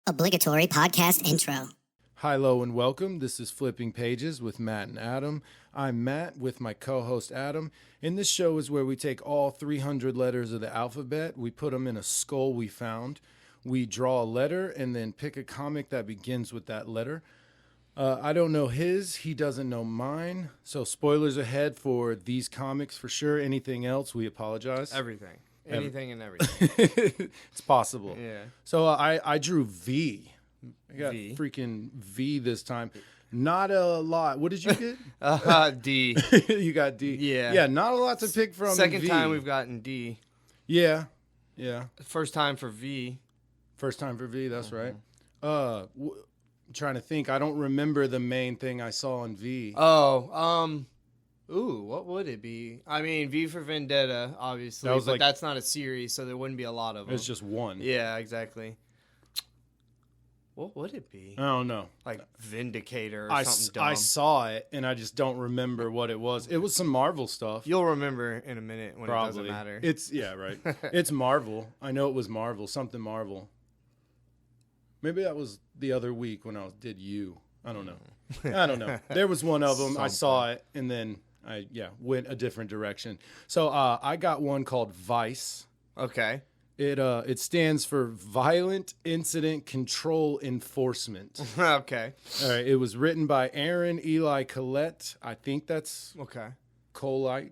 Obligatory podcast intro. Hi, hello, and welcome. This is Flipping Pages with Matt and Adam. I'm Matt with my co-host Adam. And this show is where we take all 300 letters of the alphabet, we put them in a skull we found, we draw a letter, and then pick a comic that begins with that letter. I don't know his, he doesn't know mine. So spoilers ahead for these comics for sure. Anything else, we apologize. Everything. Anything and everything. It's possible. Yeah. So I drew V. I got V. freaking V this time. Not a lot. What did you get? D. You got D. Yeah. Yeah, not a lot to pick from. Second V. time we've gotten D. Yeah. First time for V. First time for V, that's right. I'm trying to think. I don't remember the main thing I saw in V. What would it be? I mean, V for Vendetta, obviously, but that's not a series, so there wouldn't be a lot of them. It's just one. Yeah, exactly. What would it be? I don't know. Like Vindicator or something dumb. I saw it, and I just don't remember what it was. It was some Marvel stuff. You'll remember in a minute when Probably. It doesn't matter. Yeah, right. It's Marvel. I know it was Marvel. Something Marvel. Maybe that was the other week when I did You. I don't know. There was one of them. Something. I saw it, and then I went a different direction. So I got one called V.I.C.E. Okay. It stands for Violent Incident Control Enforcement. Okay. All right. It was written by Aaron Eli Collette. I think that's Okay. Colite,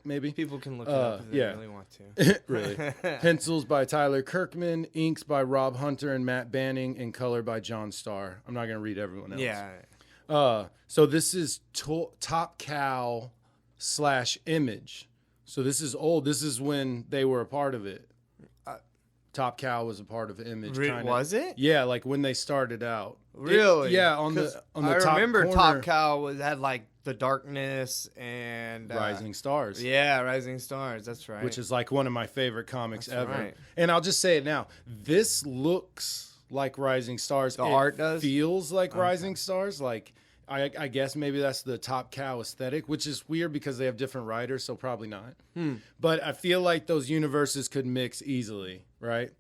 maybe. People can look it up if they really want to. Really. Pencils by Tyler Kirkman, inks by Rob Hunter and Matt Banning, and color by John Starr. I'm not going to read everyone else. Yeah. So this is Top Cow / Image. So this is old. This is when they were a part of it. Top Cow was a part of Image. Was it? Yeah, like when they started out. Really? On the I top remember corner, Top Cow had like The Darkness and Rising Stars. Yeah, Rising Stars. That's right. Which is like one of my favorite comics ever. Right. And I'll just say it now. This looks like Rising Stars. The art does? Feels like Rising Stars. Like I guess maybe that's the Top Cow aesthetic, which is weird because they have different writers, so probably not. But I feel like those universes could mix easily, right?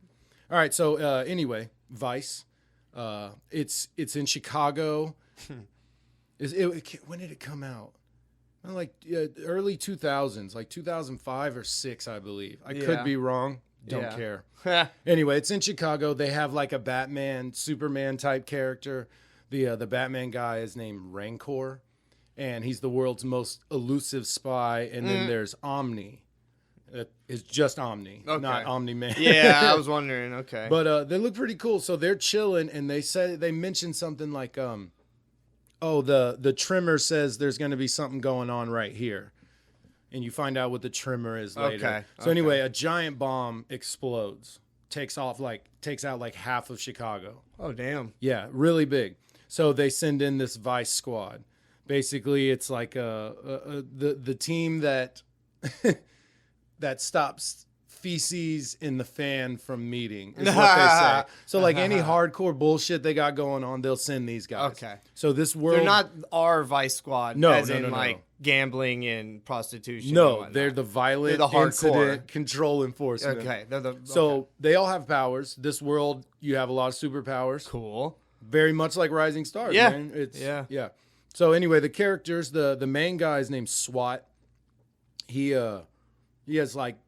All right, so anyway, V.I.C.E. It's in Chicago. When did it come out? Like early 2000s, like 2005 or 6, I believe. I could be wrong. Don't care. Anyway, it's in Chicago. They have like a Batman, Superman type character. The Batman guy is named Rancor, and he's the world's most elusive spy. And then there's Omni. It's just Omni, not Omni-Man. Yeah, I was wondering. Okay. But they look pretty cool. So they're chilling, and they mentioned something like, the trimmer says there's going to be something going on right here. And you find out what the trimmer is later. Okay. So anyway, a giant bomb explodes, takes out like half of Chicago. Oh, damn. Yeah, really big. So they send in this V.I.C.E. squad. Basically, it's like the team that that stops feces in the fan from meeting is what they say. So like any hardcore bullshit they got going on, they'll send these guys. Okay. So this world, They're not our Vice Squad. No, as no, in no, no. like gambling and prostitution. No, and they're the violent They're the hardcore. incident control enforcement. Okay. So they all have powers. This world, you have a lot of superpowers. Cool. Very much like Rising Stars. Yeah. Man. Yeah. So anyway, the characters, the main guy is named SWAT. He has like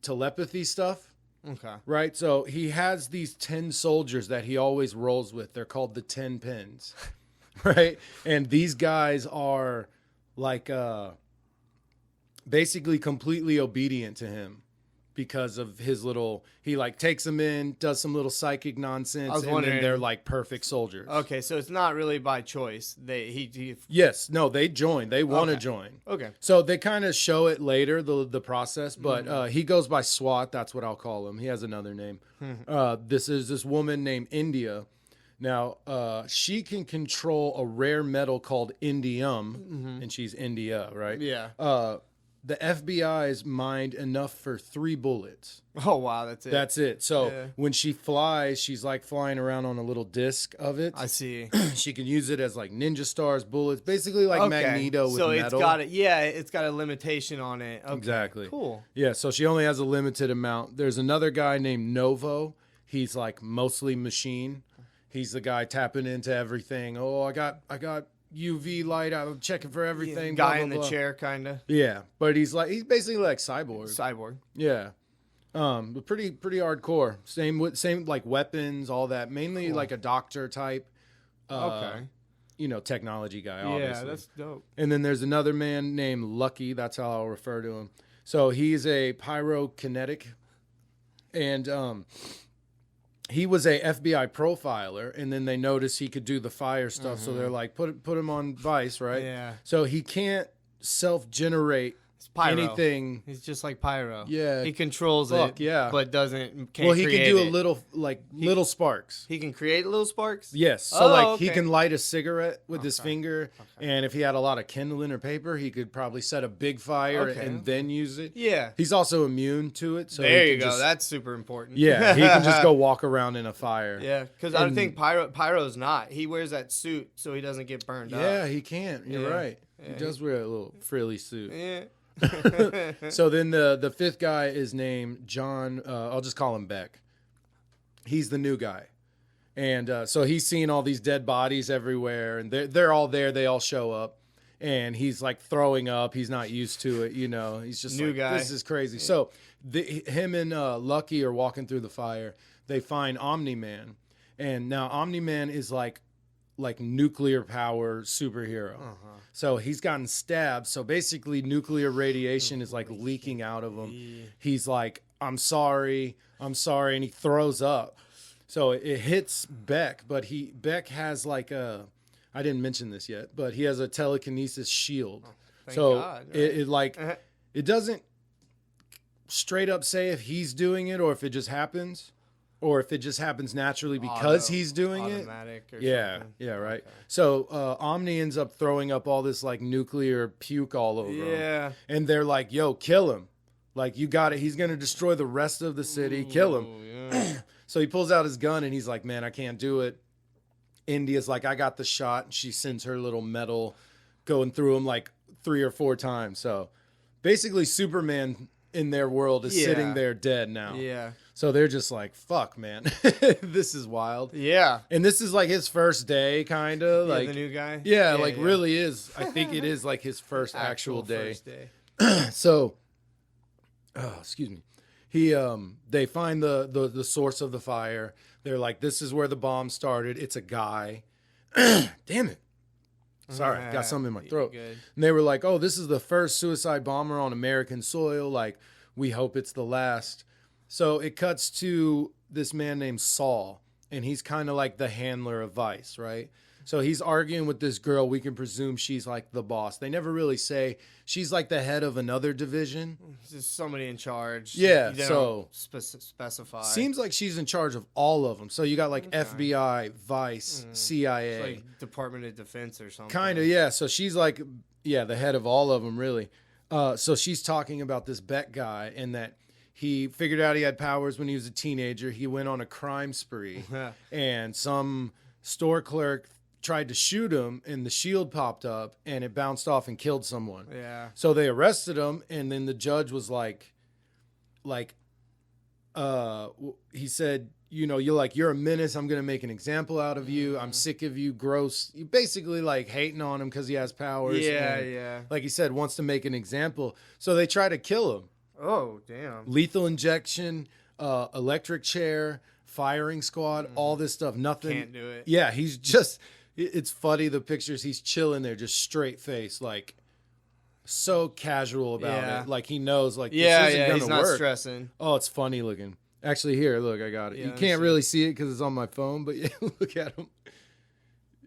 telepathy stuff. Okay. Right? So he has these 10 soldiers that he always rolls with. They're called the 10 pins. Right? And these guys are like basically completely obedient to him because of his he like takes them in, does some little psychic nonsense, and then they're like perfect soldiers. Okay, so it's not really by choice. Yes, no, they join. They want to join. Okay. So they kind of show it later, the process, but he goes by SWAT. That's what I'll call him. He has another name. This is this woman named India. Now, she can control a rare metal called indium, and she's India, right? Yeah. The FBI's mined enough for 3 bullets. Oh, wow, that's it. That's it. So when she flies, she's like flying around on a little disc of it. I see. She can use it as like ninja stars, bullets, basically like Magneto with metal. So it's got a limitation on it. Okay. Exactly. Cool. Yeah, so she only has a limited amount. There's another guy named Novo. he's like mostly machine. He's the guy tapping into everything. Oh, I got UV light. I'm checking for everything. Guy blah, blah, in the blah. chair, kind of. Yeah, but he's basically like Cyborg. Cyborg. Yeah. But pretty hardcore. Same like weapons, all that. Mainly like a doctor type. Okay. Technology guy, obviously. Yeah, that's dope. And then there's another man named Lucky. That's how I'll refer to him. So he's a pyrokinetic. And he was a FBI profiler. And then they noticed he could do the fire stuff. So they're like, put him on Vice, right? Yeah. So he can't self-generate anything. He's just like Pyro. Yeah. He controls it. Yeah. But can't Well, he can do it. a little, little sparks. He can create little sparks? Yes. So, okay. he can light a cigarette with his finger. Okay. And if he had a lot of kindling or paper, he could probably set a big fire and then use it. Yeah. He's also immune to it. So there you go. That's super important. Yeah. He can just go walk around in a fire. Yeah. Because I think Pyro's not. He wears that suit so he doesn't get burned up. Yeah, he can't. You're right. Yeah, he does wear a little frilly suit. Yeah. So then the fifth guy is named John. I'll just call him Beck. He's the new guy, and so he's seeing all these dead bodies everywhere, and they're all there. They all show up, and he's like throwing up. He's not used to it, He's just new guy. This is crazy. Yeah. So him and Lucky are walking through the fire. They find Omni-Man, and now Omni-Man is like nuclear power superhero. So he's gotten stabbed. So basically nuclear radiation is like leaking out of him. Yeah. He's like, I'm sorry. And he throws up. So it hits Beck, but Beck has like I didn't mention this yet, but he has a telekinesis shield. Thank God, right? It doesn't straight up say if he's doing it or if it just happens. Or if it just happens naturally because he's doing automatic it. Or something. Yeah, right. Okay. So Omni ends up throwing up all this like nuclear puke all over him. And they're like, yo, kill him. Like, you got it. He's going to destroy the rest of the city. Kill him. Yeah. So he pulls out his gun and he's like, man, I can't do it. India's like, I got the shot. And she sends her little metal going through him like 3 or 4 times. So basically Superman in their world is sitting there dead now. Yeah. So they're just like, fuck, man. This is wild. Yeah. And this is like his first day, kind of. Yeah, like the new guy? Yeah, really is. I think it is like his first actual day. First day. So, excuse me. They find the source of the fire. They're like, this is where the bomb started. It's a guy. Damn it. Sorry, got something in my throat. Good. And they were like, oh, this is the first suicide bomber on American soil. Like, we hope it's the last. So it cuts to this man named Saul, and he's kind of like the handler of Vice, right? So he's arguing with this girl. We can presume she's like the boss. They never really say she's like the head of another division. Just somebody in charge. Yeah, they so don't specify. Seems like she's in charge of all of them. So you got like FBI, Vice, CIA. It's like Department of Defense or something. Kind of, yeah. So she's like, the head of all of them, really. So she's talking about this Beck guy and that he figured out he had powers when he was a teenager. He went on a crime spree, and some store clerk tried to shoot him, and the shield popped up, and it bounced off and killed someone. Yeah. So they arrested him, and then the judge was like, he said, you're a menace. I'm going to make an example out of you. I'm sick of you. Gross. You basically like hating on him because he has powers. Yeah. Like he said, wants to make an example. So they try to kill him. Oh, damn. Lethal injection, electric chair, firing squad, all this stuff. Nothing. Can't do it. Yeah, he's just, it's funny, the pictures. He's chilling there, just straight face, like so casual about it. Like he knows, like, this isn't gonna he's not work. stressing. Oh, it's funny looking. Actually, here, look, I got it. Yeah, you can't really see it because it's on my phone, but look at him.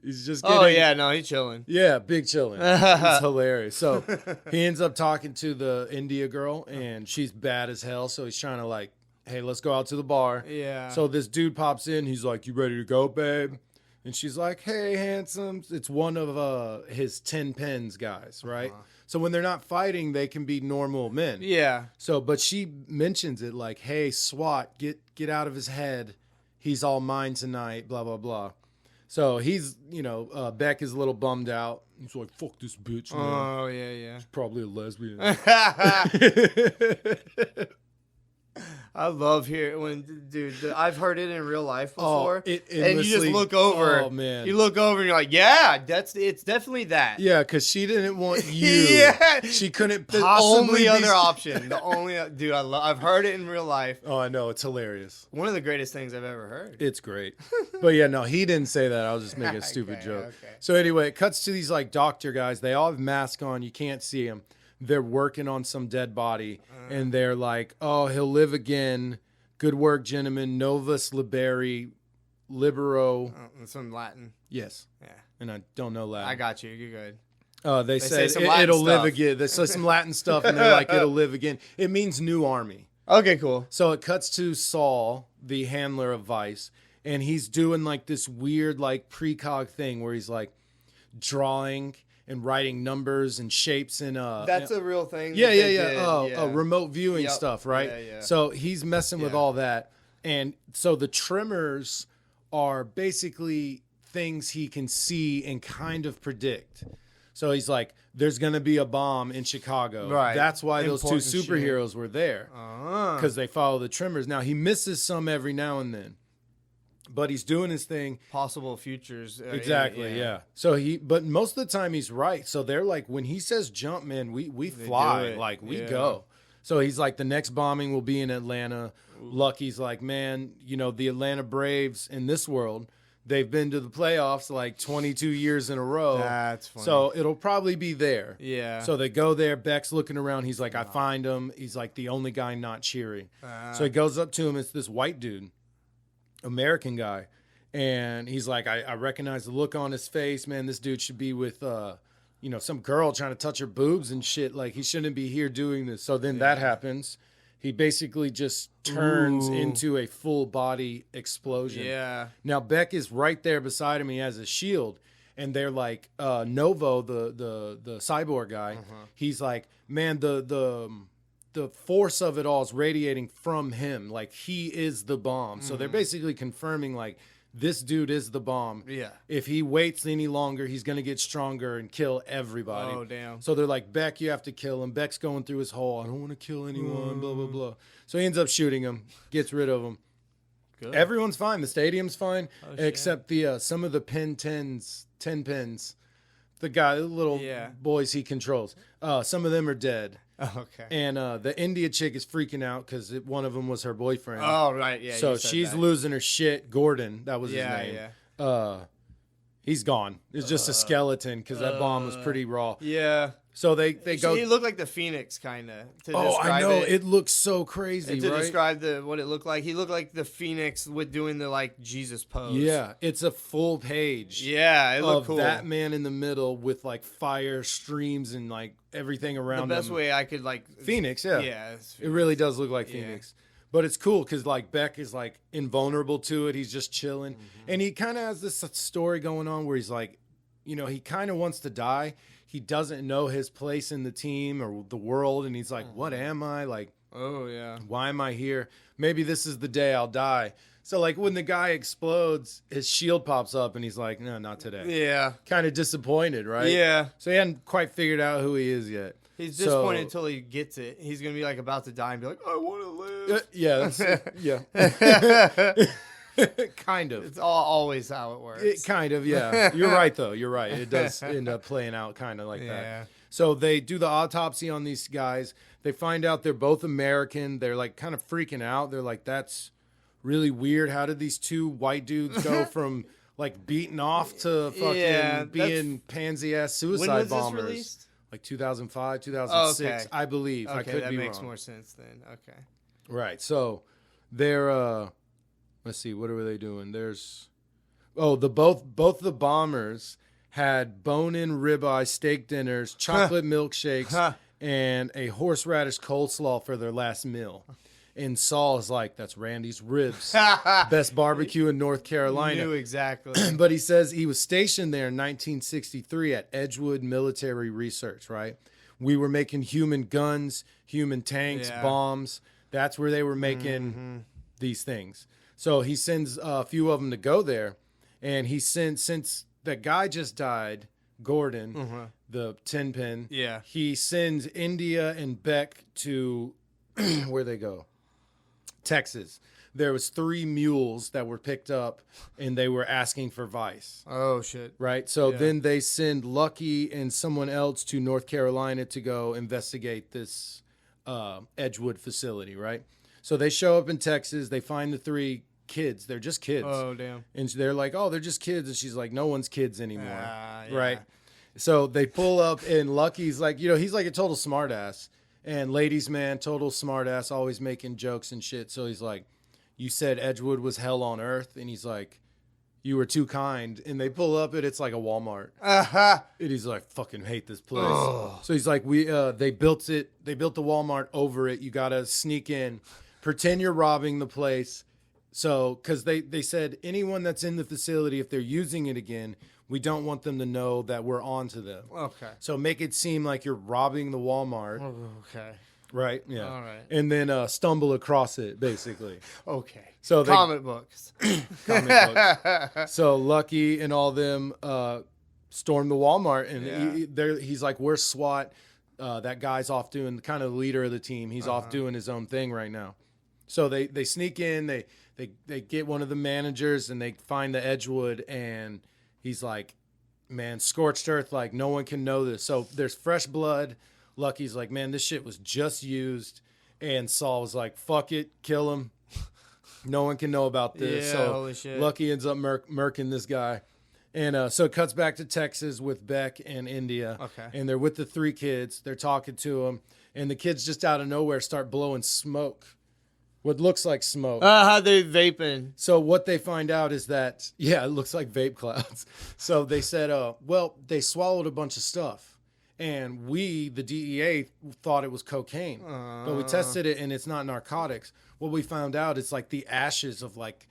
He's just getting... Oh, yeah, no, he's chilling. Yeah, big chilling. It's hilarious. So he ends up talking to the India girl, and she's bad as hell. So he's trying to like, hey, let's go out to the bar. Yeah. So this dude pops in. He's like, you ready to go, babe? And she's like, hey, handsome. It's one of his 10 pens guys, right? So when they're not fighting, they can be normal men. Yeah. So, but she mentions it like, hey, SWAT, get out of his head. He's all mine tonight, blah, blah, blah. So he's, Beck is a little bummed out. He's like, fuck this bitch, man. Oh, yeah. She's probably a lesbian. I love hearing dude. I've heard it in real life before, and you just endlessly- look over. Oh, man. You look over and you're like, yeah, it's definitely that. Yeah, because she didn't want you. Yeah. She couldn't The possibly only other option. The only dude. I've heard it in real life. Oh, I know. It's hilarious. One of the greatest things I've ever heard. It's great. But yeah, no, he didn't say that. I was just making a stupid Okay, joke. okay. So anyway, it cuts to these like doctor guys. They all have masks on. You can't see them. They're working on some dead body. And they're like, oh, he'll live again. Good work, gentlemen. Novus liberi, libero. Some Latin. Yes. Yeah. And I don't know Latin. I got you. You're good. They say said some Latin it'll live stuff. again. They say some Latin stuff, and they're like, it'll live again. It means new army. Okay, cool. So it cuts to Saul, the handler of Vice, and he's doing like this weird like precog thing where he's like drawing and writing numbers and shapes and That's a real thing. yeah, that yeah, they yeah. did, Remote viewing Yep. stuff, right? Yeah, yeah. So he's messing with Yeah. all that. And so the tremors are basically things he can see and kind of predict. So he's like, there's going to be a bomb in Chicago. Right. That's why those two Important shit. superheroes were there. Because they follow the tremors. Now, he misses some every now and then. But he's doing his thing. Possible futures. Exactly, yeah. So but most of the time he's right. So they're like, when he says jump, man, we fly. it. Like, we Yeah. go. So he's like, the next bombing will be in Atlanta. Lucky's like, man, the Atlanta Braves in this world, they've been to the playoffs like 22 years in a row. That's funny. So it'll probably be there. Yeah. So they go there. Beck's looking around. He's like, I find him. He's like the only guy not cheering. So he goes up to him. It's this white dude. American guy, and he's like, I recognize the look on his face, man. This dude should be with some girl trying to touch her boobs and shit. Like, he shouldn't be here doing this. So then that happens. He basically just turns into a full body explosion. Yeah. Now Beck is right there beside him. He has a shield, and they're like, Novo, the cyborg guy. He's like, man, the force of it all is radiating from him. Like, he is the bomb. So they're basically confirming, like, this dude is the bomb. Yeah. If he waits any longer, he's going to get stronger and kill everybody. Oh, damn. So they're like, Beck, you have to kill him. Beck's going through his hole. I don't want to kill anyone, blah, blah, blah. So he ends up shooting him, gets rid of him. Good. Everyone's fine. The stadium's fine, shit. except the some of the 10 pins. The little boys he controls. Some of them are dead. Okay. And the India chick is freaking out because one of them was her boyfriend. Oh, right. Yeah. So you said she's that. losing her shit. Gordon, that was his Yeah, name. yeah. He's gone. It's just a skeleton because that bomb was pretty raw. Yeah. So they go. He looked like the Phoenix, kind of. Oh, I know. It looks so crazy, to right? describe what it looked like, he looked like the Phoenix with doing the like Jesus pose. Yeah, it's a full page. Yeah, it looked of cool. that man in the middle with like fire streams and like everything around The best him. way I could like Phoenix, yeah. Yeah, It really does look like Yeah. Phoenix. But it's cool because like Beck is like invulnerable to it. He's just chilling. And he kind of has this story going on where he's like, he kind of wants to die. He doesn't know his place in the team or the world. And he's like, what am I? Like, Oh yeah. why am I here? Maybe this is the day I'll die. So like when the guy explodes, his shield pops up and he's like, no, not today. Yeah. Kind of disappointed, right? Yeah. So he hadn't quite figured out who he is yet. He's disappointed until he gets it. He's gonna be like about to die and be like, I want to live. Yeah, yeah. Kind of. It's always how it works. Kind of, yeah. You're right, though. You're right. It does end up playing out kind of like Yeah. that. So they do the autopsy on these guys. They find out they're both American. They're like kind of freaking out. They're like, that's really weird. How did these two white dudes go from like beating off to fucking being pansy ass suicide When was bombers? this released? Like 2005, 2006, Okay. I believe. I could that be makes wrong. more sense then. Okay. Right. So they're let's see, what were they doing? There's both the bombers had bone-in ribeye steak dinners, chocolate milkshakes, and a horseradish coleslaw for their last meal. And Saul is like, that's Randy's ribs. Best barbecue in North Carolina. Knew exactly. But he says he was stationed there in 1963 at Edgewood Military Research, right? We were making human guns, human tanks, bombs. That's where they were making these things. So he sends a few of them to go there. And he sends, since the guy just died, Gordon, the 10 pin, he sends India and Beck to, where they go? Texas. There was 3 mules that were picked up, and they were asking for V.I.C.E. Oh, shit. Right? So then they send Lucky and someone else to North Carolina to go investigate this Edgewood facility, right? So they show up in Texas. They find the 3 kids. They're just kids. Oh, damn. And they're like, oh, they're just kids. And she's like, no one's kids anymore. Yeah. Right? So they pull up, and Lucky's like, he's like a total smartass. And ladies' man, total smartass, always making jokes and shit. So he's like, you said Edgewood was hell on earth, and he's like, you were too kind. And they pull up it's like a Walmart. And he's like, fucking hate this place. So he's like, they built the Walmart over it. You gotta sneak in, pretend you're robbing the place. So because they said anyone that's in the facility, if they're using it again, we don't want them to know that we're on to them. Okay. So make it seem like you're robbing the Walmart. Okay. Right. Yeah. All right. And then stumble across it, basically. Okay. So comic books. Comic books. So Lucky and all them storm the Walmart, and he's like, "We're SWAT." That guy's off doing kind of the leader of the team. He's off doing his own thing right now. So they sneak in. They get one of the managers, and they find the Edgewood, and he's like, "Man, scorched earth. Like no one can know this." So there's fresh blood. Lucky's like, man, this shit was just used. And Saul was like, fuck it, kill him. No one can know about this. Yeah, so holy shit. Lucky ends up murking this guy. And so it cuts back to Texas with Beck and India. Okay. And they're with the 3 kids. They're talking to them. And the kids just out of nowhere start blowing smoke. What looks like smoke. How they vaping. So what they find out is that, it looks like vape clouds. So they said, they swallowed a bunch of stuff. And we, the DEA, thought it was cocaine. But we tested it, and it's not narcotics. What we found out is like the ashes of like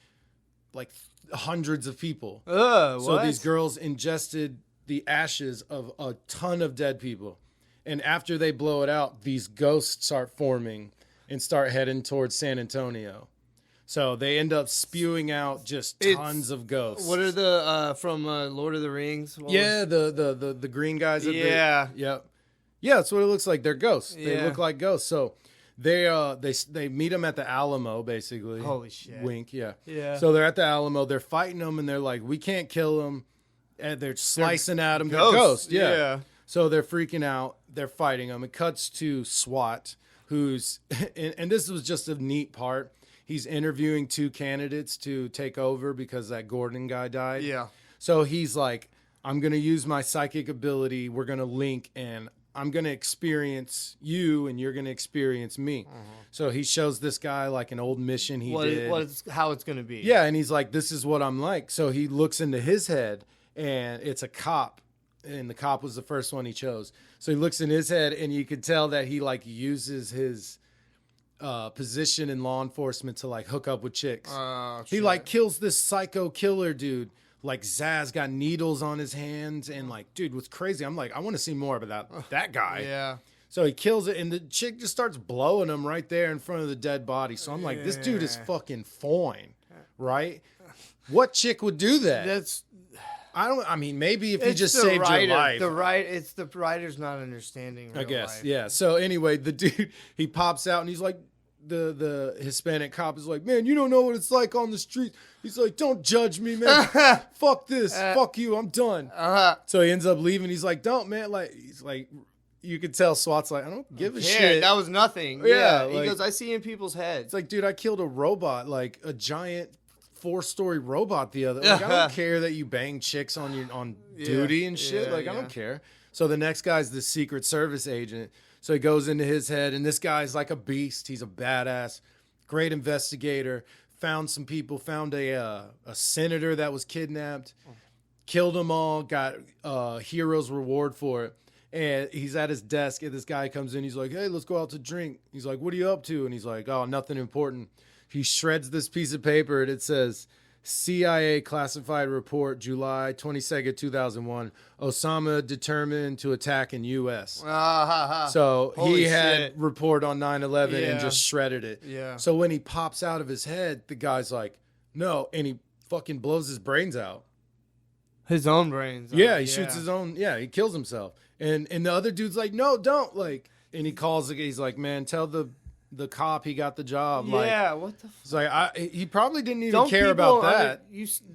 hundreds of people. So these girls ingested the ashes of a ton of dead people. And after they blow it out, these ghosts start forming and start heading towards San Antonio. So they end up spewing out just tons of ghosts. What are the from Lord of the Rings? The green guys. Yeah, that's what it looks like. They're ghosts. Yeah. They look like ghosts. So they meet them at the Alamo, basically. Holy shit. Wink. Yeah. So they're at the Alamo. They're fighting them, and they're like, we can't kill them. And they're slicing at them. They're ghosts. Yeah. So they're freaking out. They're fighting them. It cuts to SWAT, who's and this was just a neat part. He's interviewing 2 candidates to take over because that Gordon guy died. Yeah. So he's like, I'm going to use my psychic ability. We're going to link, and I'm going to experience you, and you're going to experience me. So he shows this guy like an old mission he did. How it's going to be. Yeah, and he's like, this is what I'm like. So he looks into his head, and it's a cop, and the cop was the first one he chose. So he looks in his head, and you could tell that he like uses his position in law enforcement to like hook up with chicks. He like kills this psycho killer dude. Like Zaz got needles on his hands, and like, dude, what's crazy? I'm like, I want to see more about that guy. Yeah. So he kills it, and the chick just starts blowing him right there in front of the dead body. So I'm like, this dude is fucking fine, right? What chick would do that? I mean, maybe if he just saved your life. It's the writer's not understanding real I guess, life. yeah. So anyway, the dude, he pops out, and he's like, the Hispanic cop is like, man, you don't know what it's like on the street. He's like, don't judge me, man. Fuck this. Fuck you. I'm done. So he ends up leaving. He's like, don't, man. Like, he's like, you could tell SWAT's like, I don't give a shit. That was nothing. Yeah. He goes, I see in people's heads. It's like, dude, I killed a robot, like a giant 4-story robot the other. Like, I don't care that you bang chicks on duty and shit. I don't care. So the next guy's the Secret Service agent. So he goes into his head, and this guy's like a beast. He's a badass, great investigator. Found some people, found a senator that was kidnapped, killed them all, got hero's reward for it. And he's at his desk, and this guy comes in. He's like, hey, let's go out to drink. He's like, what are you up to? And he's like, oh, nothing important. He shreds this piece of paper, and it says, CIA classified report, July 22nd, 2001. Osama determined to attack in U.S. So he had report on 9/11 and just shredded it. Yeah. So when he pops out of his head, the guy's like, no, and he fucking blows his brains out. His own brains. Yeah, he shoots his own. Yeah, he kills himself. And the other dude's like, no, don't. Like, and he calls. He's like, man, tell the the cop, he got the job. Yeah, like, what the fuck? It's like, he probably didn't even care about that.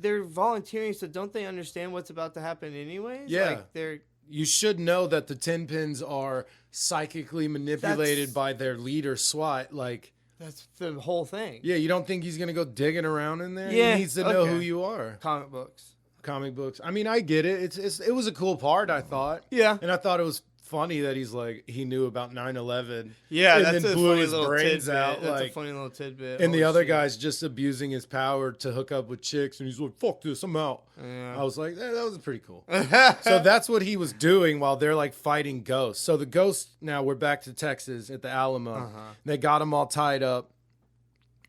They're volunteering, so don't they understand what's about to happen anyways? Yeah. Like, you should know that the 10 pins are psychically manipulated by their leader, SWAT. Like, that's the whole thing. Yeah, you don't think he's going to go digging around in there? Yeah, He needs to know who you are. Comic books. I mean, I get it. It was a cool part, I thought. Yeah. And I thought it was funny that he's like, he knew about 9/11. Yeah, and that's then a blew funny his little brains tidbit. out. That's like, a funny little tidbit. And the other guy's just abusing his power to hook up with chicks, and he's like, fuck this, I'm out. Yeah. I was like, that was pretty cool. So that's what he was doing while they're like fighting ghosts. So the ghosts, now we're back to Texas at the Alamo. They got them all tied up.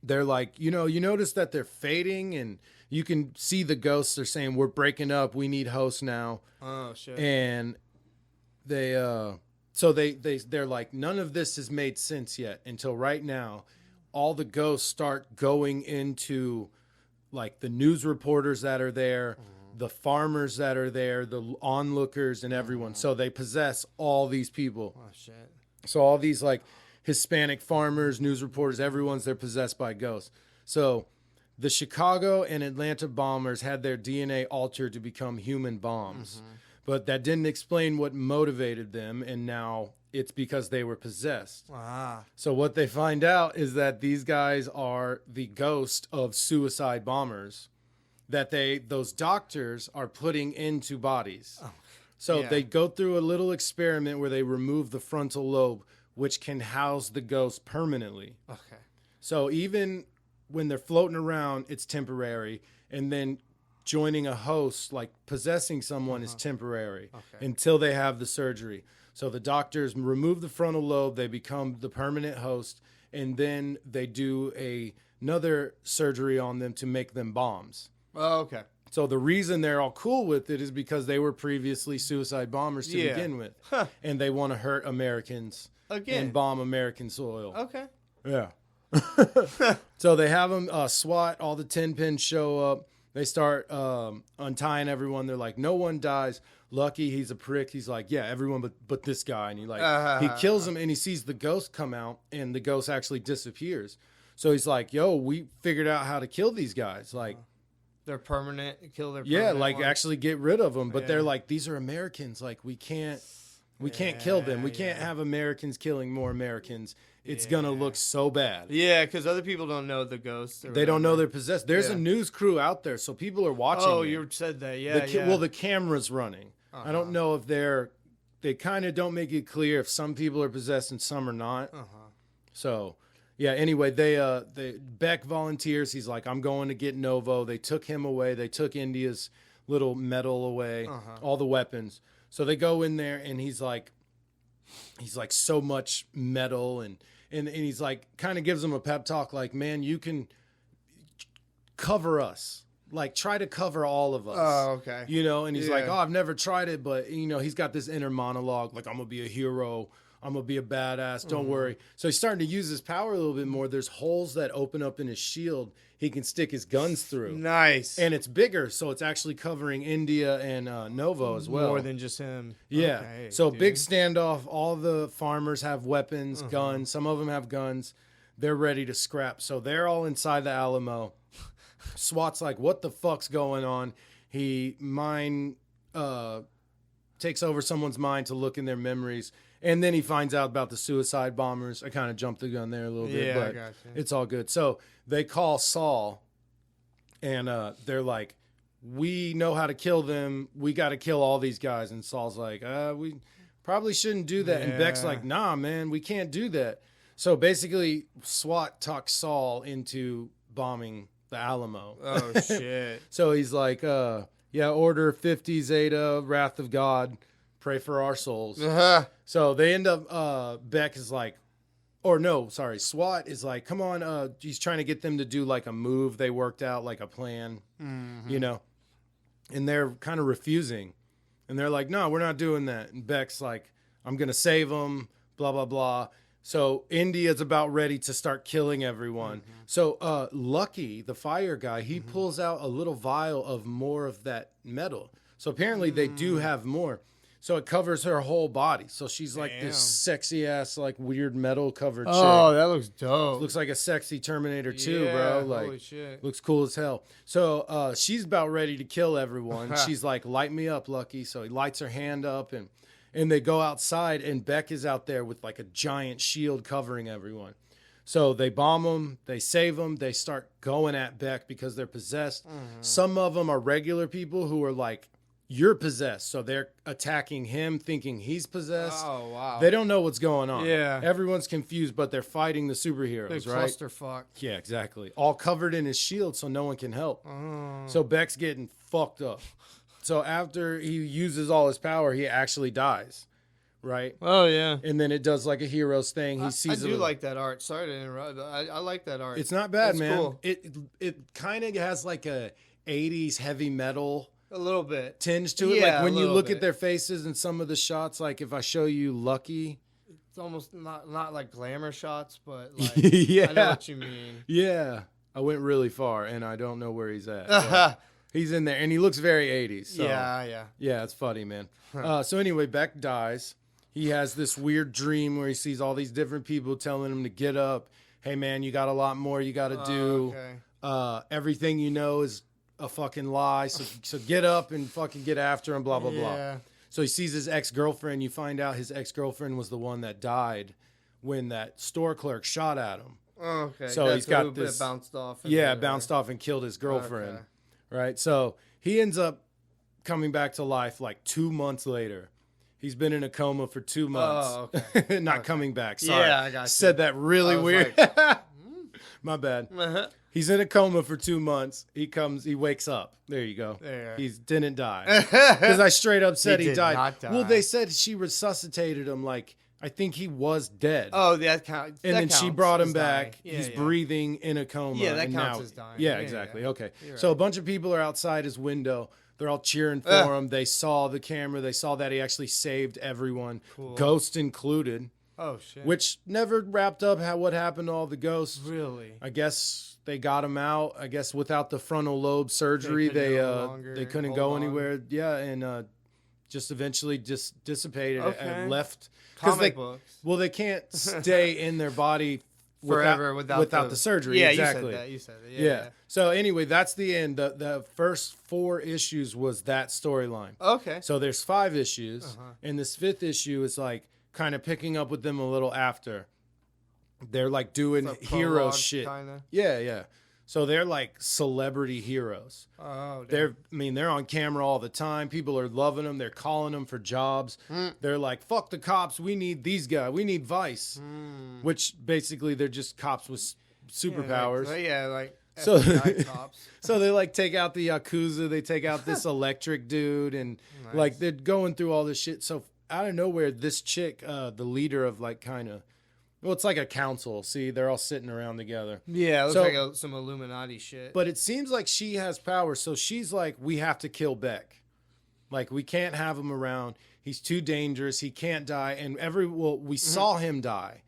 They're like, you notice that they're fading, and you can see the ghosts. They're saying, we're breaking up. We need hosts now. Oh, shit. And they're like, none of this has made sense yet until right now. All the ghosts start going into like the news reporters that are there, the farmers that are there, the onlookers, and everyone. So they possess all these people. Oh, shit. So all these like Hispanic farmers, news reporters, they're possessed by ghosts. So the Chicago and Atlanta bombers had their DNA altered to become human bombs. But that didn't explain what motivated them, and now it's because they were possessed. So what they find out is that these guys are the ghost of suicide bombers that those doctors are putting into bodies. So they go through a little experiment where they remove the frontal lobe, which can house the ghost permanently. Okay. So even when they're floating around, it's temporary, and then joining a host, like possessing someone, is temporary until they have the surgery. So the doctors remove the frontal lobe, they become the permanent host, and then they do another surgery on them to make them bombs. Oh, okay. So the reason they're all cool with it is because they were previously suicide bombers to begin with. And they want to hurt Americans and bomb American soil. Okay. Yeah. So they have them SWAT, all the 10 pins show up. They start untying everyone. They're like, no one dies. Lucky, he's a prick. He's like, yeah, everyone but this guy. And he kills him, and he sees the ghost come out, and the ghost actually disappears. So he's like, yo, we figured out how to kill these guys. Like, they're permanent. Kill their yeah, permanent like ones. Actually get rid of them. But they're like, these are Americans. Like, we can't kill them. We can't have Americans killing more Americans. It's gonna look so bad. Yeah, because other people don't know the ghosts. They don't know they're possessed. There's a news crew out there, so people are watching. Oh, you said that. Yeah, Well, the camera's running. I don't know if they kind of don't make it clear if some people are possessed and some are not. So, yeah. Anyway, Beck volunteers. He's like, I'm going to get Novo. They took him away. They took India's little medal away, all the weapons. So they go in there, and he's like so much metal, and he's like, kind of gives them a pep talk, like, man, you can cover us. Like, try to cover all of us. Oh, okay. And he's like, oh, I've never tried it, but, he's got this inner monologue, like, I'm going to be a hero. I'm going to be a badass. Don't worry. So he's starting to use his power a little bit more. There's holes that open up in his shield he can stick his guns through. Nice. And it's bigger, so it's actually covering India and Novo as well. More than just him. Yeah. Okay, so big standoff. All the farmers have weapons, guns. Some of them have guns. They're ready to scrap. So they're all inside the Alamo. SWAT's like, what the fuck's going on? He takes over someone's mind to look in their memories. And then he finds out about the suicide bombers. I kind of jumped the gun there a little bit, but it's all good. So they call Saul, and they're like, we know how to kill them. We got to kill all these guys. And Saul's like, we probably shouldn't do that. And Beck's like, nah, man, we can't do that. So basically, SWAT talks Saul into bombing the Alamo. Oh, shit. So he's like, Order 50 Zeta, Wrath of God, pray for our souls. So they end up, Beck is like, SWAT is like, come on, he's trying to get them to do like a move they worked out, like a plan, and they're kind of refusing. And they're like, no, we're not doing that. And Beck's like, I'm going to save them, blah, blah, blah. So India's about ready to start killing everyone. So Lucky, the fire guy, he pulls out a little vial of more of that metal. So apparently they do have more. So it covers her whole body. So she's like this sexy ass, like weird metal covered chick. Oh, that looks dope. Looks like a sexy Terminator 2, bro. Like, holy shit. Looks cool as hell. So she's about ready to kill everyone. She's like, light me up, Lucky. So he lights her hand up and they go outside and Beck is out there with like a giant shield covering everyone. So they bomb them, they save them, they start going at Beck because they're possessed. Mm-hmm. Some of them are regular people who are like, you're possessed. So they're attacking him thinking he's possessed. Oh, wow. They don't know what's going on. Yeah. Everyone's confused, but they're fighting the superheroes, Big right? clusterfuck. Yeah, exactly. All covered in his shield so no one can help. So Beck's getting fucked up. So after he uses all his power, he actually dies, right? Oh, yeah. And then it does like a hero's thing. He sees I do like that art. Sorry to interrupt. I like that art. It's not bad, That's man. Cool. It kind of has like a 80s heavy metal a little bit tinge to it. Like when you look at their faces in some of the shots, like if I show you Lucky, it's almost not like glamour shots, but like yeah. I know what you mean. Yeah. I went really far and I don't know where he's at. He's in there and he looks very 80s. So. Yeah. Yeah, it's funny, man. So anyway, Beck dies. He has this weird dream where he sees all these different people telling him to get up. Hey, man, you got a lot more you got to do. Okay. Everything you know is a fucking lie. So get up and fucking get after him, blah, blah, blah. So he sees his ex-girlfriend. You find out his ex-girlfriend was the one that died when that store clerk shot at him. Oh, okay. So he's got this. It bounced off. Bounced off and killed his girlfriend. Okay. Right? So he ends up coming back to life like 2 months later. He's been in a coma for 2 months. Oh, okay. Not coming back. Sorry. Yeah, I got you. Said that really weird. Like, my bad. He's in a coma for 2 months. He wakes up. There you go. He didn't die. Because I straight up said he died. Not die. Well, they said she resuscitated him like, I think he was dead. Oh, that counts. And then she brought him back. He's breathing in a coma. Yeah, that counts as dying. Yeah, exactly. Yeah. Okay. So a bunch of people are outside his window. They're all cheering for him. They saw the camera. They saw that he actually saved everyone, Ghost included. Oh, shit. Which never wrapped up what happened to all the ghosts. Really? I guess they got him out. I guess without the frontal lobe surgery, they couldn't go anywhere. Yeah, and just eventually just dissipated and left. Comic books. Well, they can't stay in their body forever without the surgery. Yeah, exactly. You said that. Yeah. So anyway, that's the end. The first 4 issues was that storyline. Okay. So there's 5 issues, and this 5th issue is like kind of picking up with them a little after. They're like doing hero shit. Kinda. Yeah. So they're like celebrity heroes. Oh, damn. They're on camera all the time. People are loving them. They're calling them for jobs. They're like, fuck the cops. We need these guys. We need V.I.C.E. Which basically they're just cops with superpowers. Like so, cops. So they like take out the Yakuza. They take out this electric dude. And like they're going through all this shit. So out of nowhere, this chick, the leader of like kind of, well, it's like a council. See, they're all sitting around together. Yeah, it looks like some Illuminati shit. But it seems like she has power. So she's like, we have to kill Beck. Like, we can't have him around. He's too dangerous. He can't die. And we saw him die.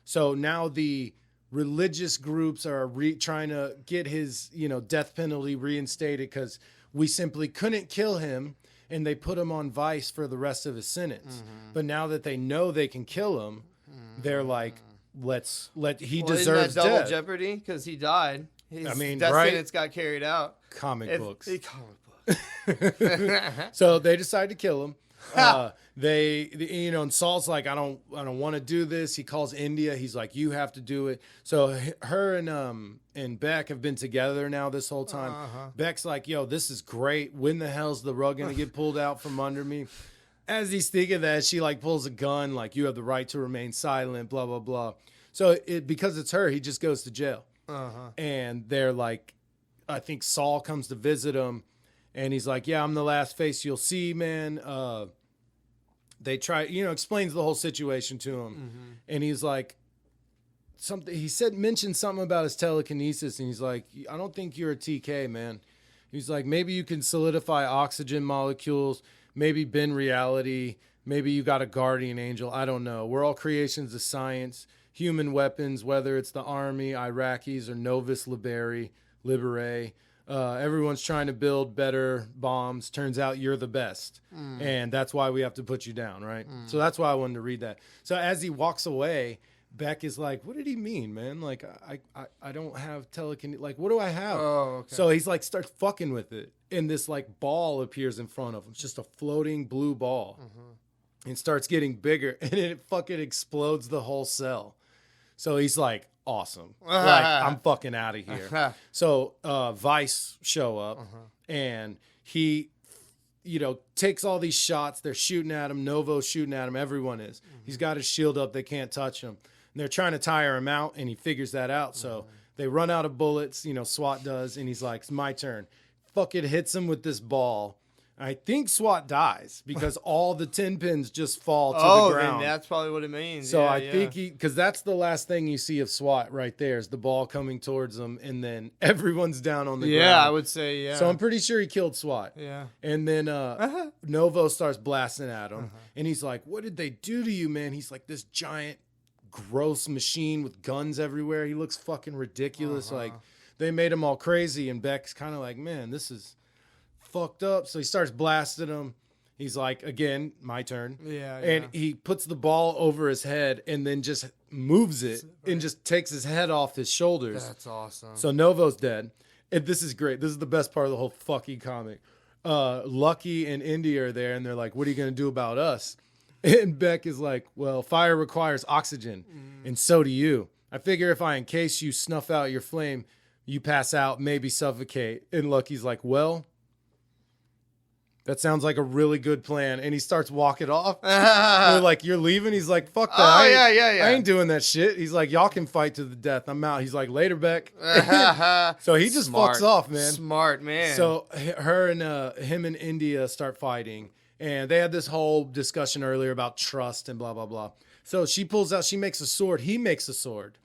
So now the religious groups are trying to get his, death penalty reinstated because we simply couldn't kill him. And they put him on V.I.C.E. for the rest of his sentence. But now that they know they can kill him, they're like, he deserves isn't that double death. Jeopardy? Because he died. Death right? sentence got carried out. Comic books. Comic books. So they decide to kill him. And Saul's like, I don't want to do this. He calls India. He's like, you have to do it. So her and Beck have been together now this whole time. Beck's like, yo, this is great. When the hell's the rug gonna get pulled out from under me? As he's thinking that, she like pulls a gun, like, you have the right to remain silent, blah, blah, blah. So because it's her, he just goes to jail. And they're like, I think Saul comes to visit him, and he's like, yeah, I'm the last face you'll see, man. They try, explains the whole situation to him. And he's like, mentioned something about his telekinesis, and he's like, I don't think you're a TK, man. He's like, maybe you can solidify oxygen molecules, maybe bend reality, maybe you got a guardian angel, I don't know. We're all creations of science, human weapons, whether it's the army, Iraqis, or Novus Liberi, everyone's trying to build better bombs. Turns out you're the best. And that's why we have to put you down, right? So that's why I wanted to read that. So as he walks away, Beck is like, what did he mean, man? Like, I don't have telekinesis. Like, what do I have? Oh, okay. So he's like, starts fucking with it. And this like ball appears in front of him. It's just a floating blue ball. And starts getting bigger. And it fucking explodes the whole cell. So he's like, awesome. Like, I'm fucking out of here. So V.I.C.E show up. And he, takes all these shots. They're shooting at him. Novo's shooting at him. Everyone is. He's got his shield up. They can't touch him. And they're trying to tire him out, and he figures that out. So they run out of bullets, SWAT does, and he's like, it's my turn. Fucking hits him with this ball. I think SWAT dies because all the 10 pins just fall to the ground. Oh, that's probably what it means. So I think because that's the last thing you see of SWAT right there is the ball coming towards them, and then everyone's down on the ground. Yeah, I would say, yeah. So I'm pretty sure he killed SWAT. Yeah. And then Novo starts blasting at him, and he's like, what did they do to you, man? He's like this giant, gross machine with guns everywhere. He looks fucking ridiculous. Like, they made him all crazy, and Beck's kind of like, man, this is fucked up. So he starts blasting him. He's like, again, my turn. Yeah. And he puts the ball over his head and then just moves it and just takes his head off his shoulders. That's awesome. So Novo's dead. And this is great. This is the best part of the whole fucking comic. Lucky and Indy are there, and they're like, what are you going to do about us? And Beck is like, well, fire requires oxygen, and so do you. I figure if I encase you, snuff out your flame, you pass out, maybe suffocate. And Lucky's like, well, that sounds like a really good plan. And he starts walking off. They're like, you're leaving? He's like, fuck that. I ain't doing that shit. He's like, y'all can fight to the death. I'm out. He's like, later, Beck. So he just fucks off, man. Smart, man. So her and him and India start fighting. And they had this whole discussion earlier about trust and blah, blah, blah. So she pulls out, she makes a sword. He makes a sword.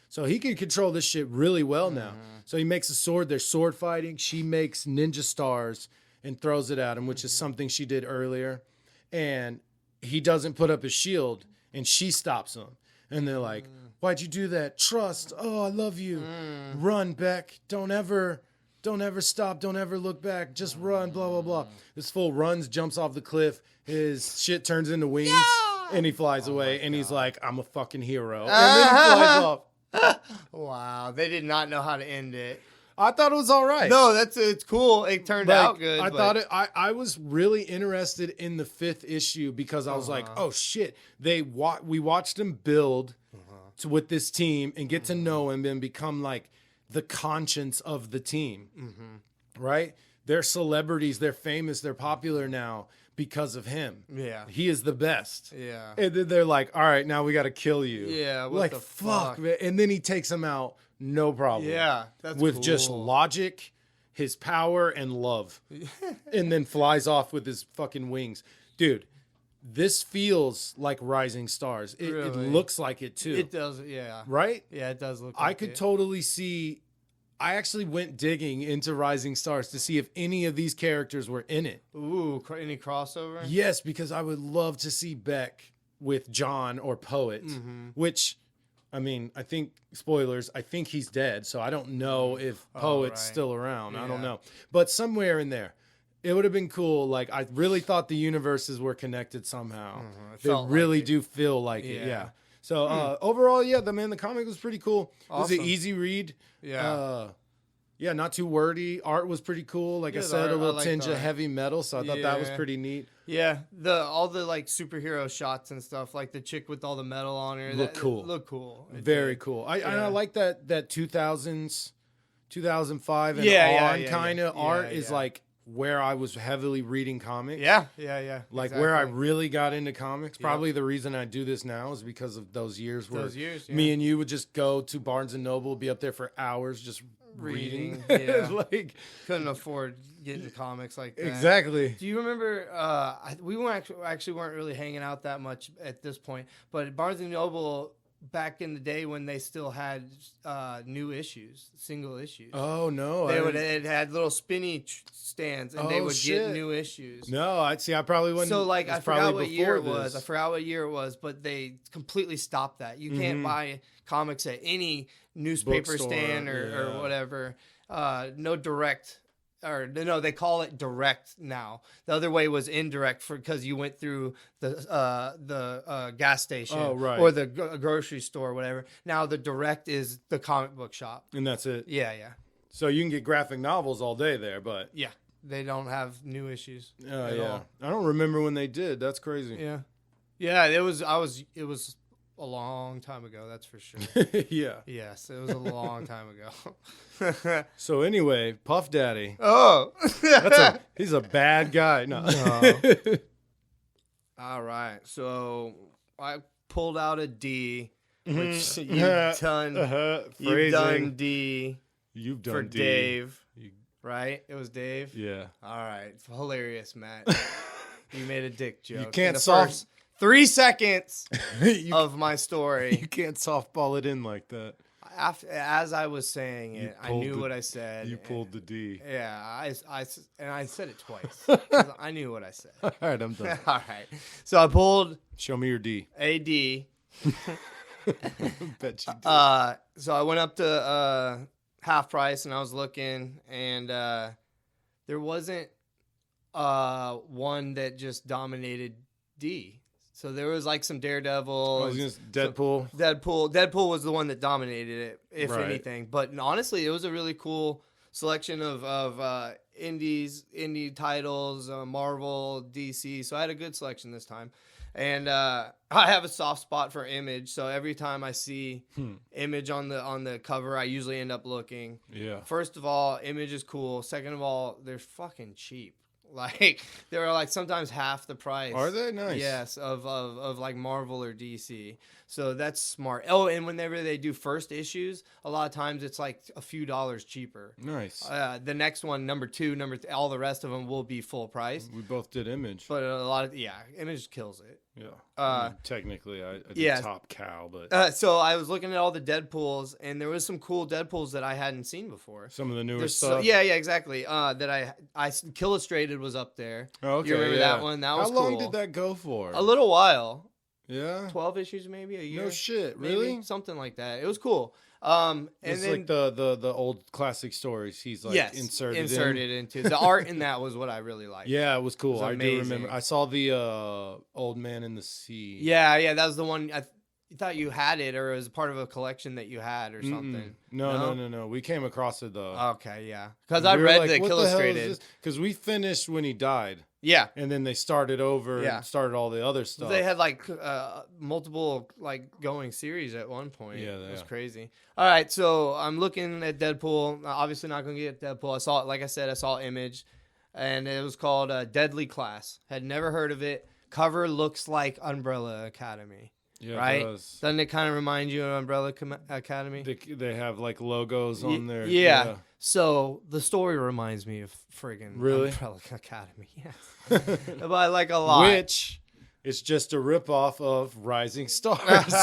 So he can control this shit really well now. So he makes a sword. They're sword fighting. She makes ninja stars and throws it at him, which is something she did earlier. And he doesn't put up his shield, and she stops him. And they're like, why'd you do that? Trust. Oh, I love you. Run, Beck. Don't ever stop. Don't ever look back. Just run, blah, blah, blah. This fool runs, jumps off the cliff. His shit turns into wings, and he flies away. And he's like, I'm a fucking hero. And then he flies off. Wow. They did not know how to end it. I thought it was all right. No, it's cool. It turned out good. I was really interested in the 5th issue because I was like, oh shit. We watched him build with this team and get to know him and become like the conscience of the team. Right? They're celebrities, they're famous, they're popular now because of him. Yeah. He is the best. Yeah. And then they're like, all right, now we got to kill you. Yeah. What the fuck, man. And then he takes him out. No problem. Yeah, that's with cool. Just logic, his power, and love. And then flies off with his fucking wings. Dude, this feels like Rising Stars. It looks like it, too. It does, yeah. Right? Yeah, it does look like I could totally see... I actually went digging into Rising Stars to see if any of these characters were in it. Ooh, any crossover? Yes, because I would love to see Beck with John or Poet, which... I mean, I think, spoilers, I think he's dead, so I don't know if Poet's still around. Yeah. I don't know. But somewhere in there, it would have been cool. Like, I really thought the universes were connected somehow. They really do feel like it, yeah. So, overall, the comic was pretty cool. Awesome. It was an ezy read. Yeah. Not too wordy. Art was pretty cool. Like I said, a little tinge of heavy metal, so I thought that was pretty neat. Yeah, all the like superhero shots and stuff, like the chick with all the metal on her. Look cool. Very cool. I like that 2000s, 2005 and on kind of art is like where I was heavily reading comics. Yeah. Like where I really got into comics. Probably the reason I do this now is because of those years where me and you would just go to Barnes and Noble, be up there for hours just reading. Yeah. Like couldn't afford getting comics like that. Exactly. Do you remember we weren't weren't really hanging out that much at this point, but Barnes and Noble back in the day when they still had new issues, single issues. Oh no. It had little spinny stands and they would get new issues. No, I probably wouldn't. So like I forgot what year it was. But they completely stopped that. You can't buy comics at any newspaper stand or whatever. no direct. Or no, they call it direct now. The other way was indirect because you went through the gas station or the grocery store or whatever. Now the direct is the comic book shop. And that's it? Yeah. So you can get graphic novels all day there, but... Yeah, they don't have new issues at all. I don't remember when they did. That's crazy. Yeah, it was a long time ago, that's for sure. Yeah. Yes, it was a long time ago. So anyway, Puff Daddy. Oh. He's a bad guy. No. All right. So I pulled out a D, which you've done D. You've done for D. Dave. Right? It was Dave? Yeah. All right. Hilarious, Matt. You made a dick joke. You can't first 3 seconds of my story. You can't softball it in like that. As I was saying it, I knew what I said. You pulled the D. Yeah, I said it twice. I knew what I said. All right, I'm done. All right. So I pulled Show me your D. a D. Bet you did. So I went up to half price and I was looking, and there wasn't one that just dominated D. So there was like some Daredevil. Deadpool. Deadpool was the one that dominated it, if Right. anything. But honestly, it was a really cool selection of indie titles, Marvel, DC. So I had a good selection this time. And I have a soft spot for Image. So every time I see Image on the cover, I usually end up looking. Yeah. First of all, Image is cool. Second of all, they're fucking cheap. Like, they're like sometimes half the price. Are they? Nice. Yes, of like Marvel or DC. So that's smart. Oh, and whenever they do first issues, a lot of times it's like a few dollars cheaper. Nice. The next one, number 2, number 3, all the rest of them will be full price. We both did Image. But a lot of, Image kills it. Yeah. I mean, technically, I did Top Cow, but... So I was looking at all the Deadpools, and there was some cool Deadpools that I hadn't seen before. Some of the newer stuff? Yeah, exactly. That I Illustrated was up there. Oh, okay, you remember that one? That was How cool. long did that go for? A little while. Yeah? 12 issues, maybe, a year. No shit, maybe, really? something like that. It was cool. And it's then, like the old classic stories he's like inserted into. The art in that was what I really liked. Yeah, it was cool. I do amazing. remember. I saw the Old Man in the Sea. Yeah, that was the one. I thought you had it, or it was part of a collection that you had or something. No. We came across it though. Okay, yeah. Because I read the Illustrated. Because we finished when he died. Yeah. And then they started over and started all the other stuff. They had like multiple like going series at one point. Yeah, it was crazy. All right, so I'm looking at Deadpool. Obviously not going to get Deadpool. I saw it, like I said, I saw Image, and it was called Deadly Class. Had never heard of it. Cover looks like Umbrella Academy. Yeah, right? It does. Doesn't it kind of remind you of Umbrella Academy? They have like logos on there. Yeah. So the story reminds me of friggin' Umbrella Academy. Yes. But I like a lot. Which is just a ripoff of Rising Stars.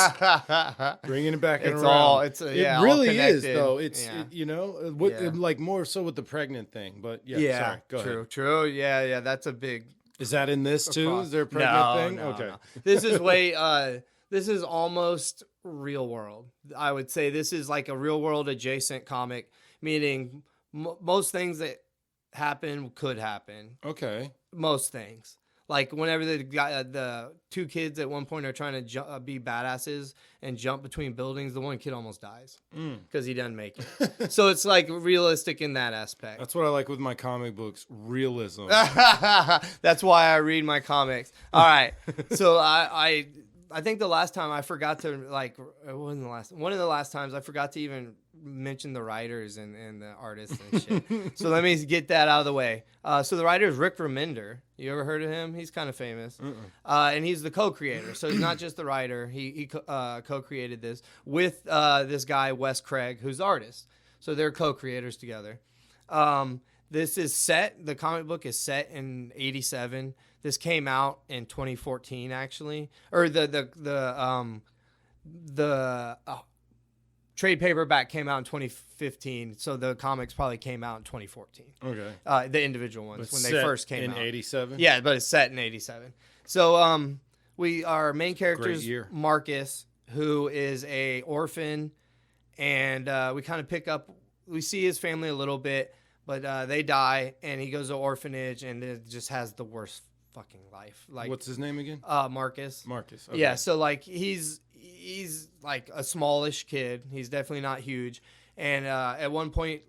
Bringing it back around. It really is, though. It's, like more so with the pregnant thing. But sorry. Go ahead. True. Yeah. That's a big. Is that in this too? Is there a pregnant thing? No, okay. No. This is way. This is almost real world. I would say this is like a real world adjacent comic, meaning most things that happen could happen. Okay. Most things. Like whenever the 2 kids at one point are trying to be badasses and jump between buildings, the one kid almost dies because he doesn't make it. So it's like realistic in that aspect. That's what I like with my comic books, realism. That's why I read my comics. All right. So I think the last time I forgot to it wasn't the last. One of the last times I forgot to even mention the writers and the artists and shit. So let me get that out of the way. So the writer is Rick Remender. You ever heard of him? He's kind of famous. And he's the co-creator. So he's not just the writer. He co-created this with this guy, Wes Craig, who's the artist. So they're co-creators together. This is set. The comic book is set in '87. This came out in 2014, actually, or the trade paperback came out in 2015. So the comics probably came out in 2014. Okay. The individual ones but when they first came out in '87. Yeah, but it's set in '87. So our main character is Marcus, who is a orphan, and we kind of pick up we see his family a little bit, but they die, and he goes to orphanage, and it just has the worst fucking life. Like, what's his name again? Marcus. Marcus. Okay. Yeah, so like he's like a smallish kid. He's definitely not huge. And at one point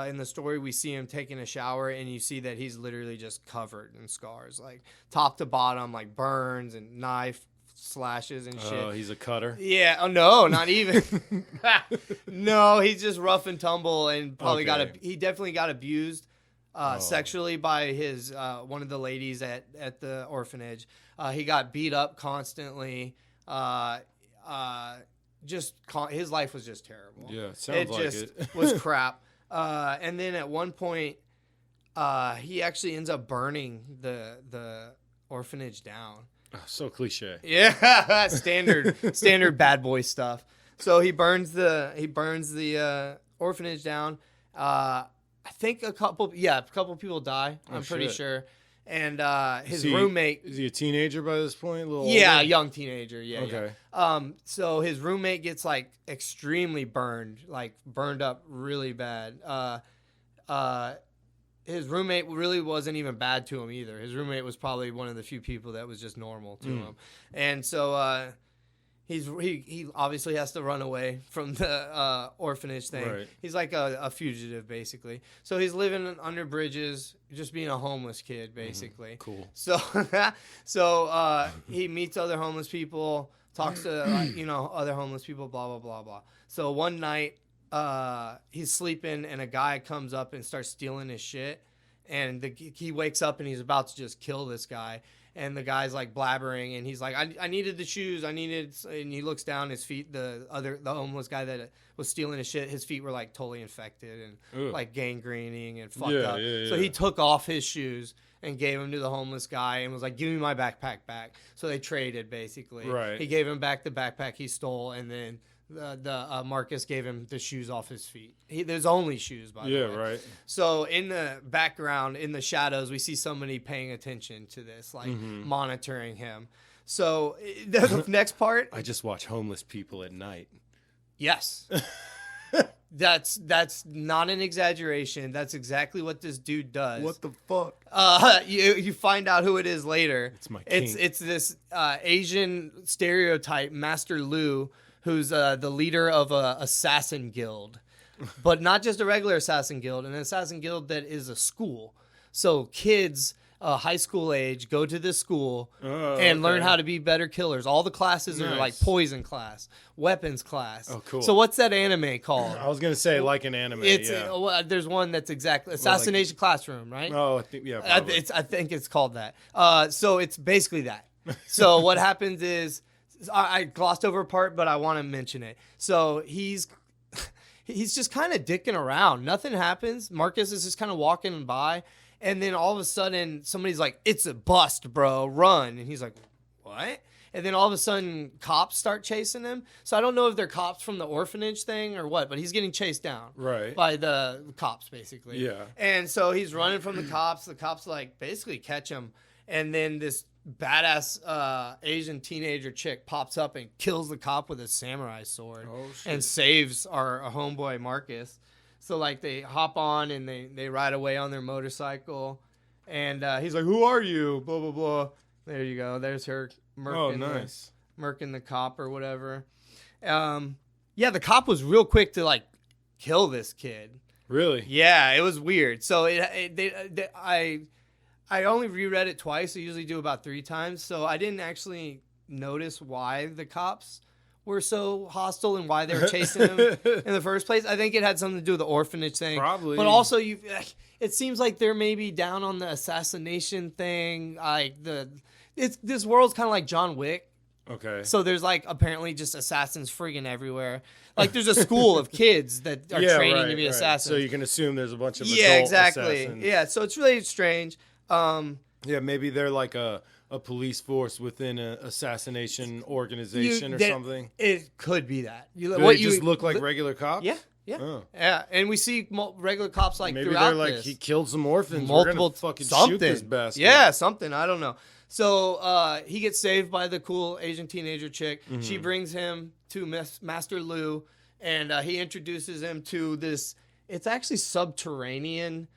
in the story, we see him taking a shower, and you see that he's literally just covered in scars, like top to bottom, like burns and knife slashes and shit. Oh, he's a cutter. Yeah. Oh no, not even. No, he's just rough and tumble, and probably he definitely got abused sexually by his one of the ladies at the orphanage. He got beat up constantly. His life was just terrible. Yeah, sounds like just it. was crap. And then at one point, he actually ends up burning the orphanage down. Oh, so cliche. Yeah, standard bad boy stuff. So he burns the orphanage down. I think a couple people die. I'm pretty sure. And his roommate, is he a teenager by this point? A little yeah, older? a young teenager. Yeah. Okay. Yeah. So his roommate gets like extremely burned up really bad. His roommate really wasn't even bad to him either. His roommate was probably one of the few people that was just normal to him. And so he obviously has to run away from the orphanage thing. Right. He's like a fugitive, basically. So he's living under bridges, just being a homeless kid, basically. Cool. So he meets other homeless people, talks to other homeless people, blah, blah, blah, blah. So one night, he's sleeping, and a guy comes up and starts stealing his shit, and he wakes up and he's about to just kill this guy, and the guy's like blabbering, and he's like, I needed the shoes, and he looks down, his feet, the homeless guy that was stealing his shit, his feet were like totally infected and like gangrening and fucked up. So he took off his shoes and gave him to the homeless guy and was like, give me my backpack back. So they traded, basically. Right. He gave him back the backpack he stole, and then the Marcus gave him the shoes off his feet. There's only shoes, by the way. Yeah, right. So in the background, in the shadows, we see somebody paying attention to this, like monitoring him. So the next part, I just watch homeless people at night. Yes. That's not an exaggeration. That's exactly what this dude does. What the fuck? You find out who it is later. It's my king. It's this Asian stereotype, Master Lu, who's the leader of a assassin guild, but not just a regular assassin guild, an assassin guild that is a school. So kids, high school age, go to this school and learn how to be better killers. All the classes are like poison class, weapons class. Oh, cool. So what's that anime called? I was going to say like an anime. There's one that's exactly Assassination Classroom, right? Oh, I think, yeah, probably. I think it's called that. So it's basically that. So what happens is, I glossed over a part, but I want to mention it. So he's just kind of dicking around. Nothing happens. Marcus is just kind of walking by, and then all of a sudden somebody's like, "It's a bust, bro. Run!" And he's like, "What?" And then all of a sudden cops start chasing him. So I don't know if they're cops from the orphanage thing or what, but he's getting chased down by the cops, basically. Yeah. And so he's running from the cops. The cops like basically catch him, and then this badass Asian teenager chick pops up and kills the cop with a samurai sword and saves our homeboy Marcus. So like they hop on and they ride away on their motorcycle, and he's like, "Who are you?" Blah blah blah. There you go. There's her murking the cop or whatever. Yeah, the cop was real quick to like kill this kid. Really? Yeah, it was weird. So I only reread it twice. I usually do about 3 times. So I didn't actually notice why the cops were so hostile and why they were chasing him in the first place. I think it had something to do with the orphanage thing. Probably. But also, it seems like they're maybe down on the assassination thing. This world's kind of like John Wick. Okay. So there's like apparently just assassins friggin' everywhere. Like there's a school of kids that are training to be assassins. So you can assume there's a bunch of adult assassins. Yeah, so it's really strange. Yeah, maybe they're like a police force within an assassination organization or something. It could be that. Do they just look like regular cops? Yeah. Yeah. Oh. Yeah. And we see regular cops like maybe throughout they're like, this. He killed some orphans. Multiple We're gonna fucking shoot this bastard. Yeah, something. I don't know. So he gets saved by the cool Asian teenager chick. Mm-hmm. She brings him to Master Lu, and he introduces him to this It's actually subterranean,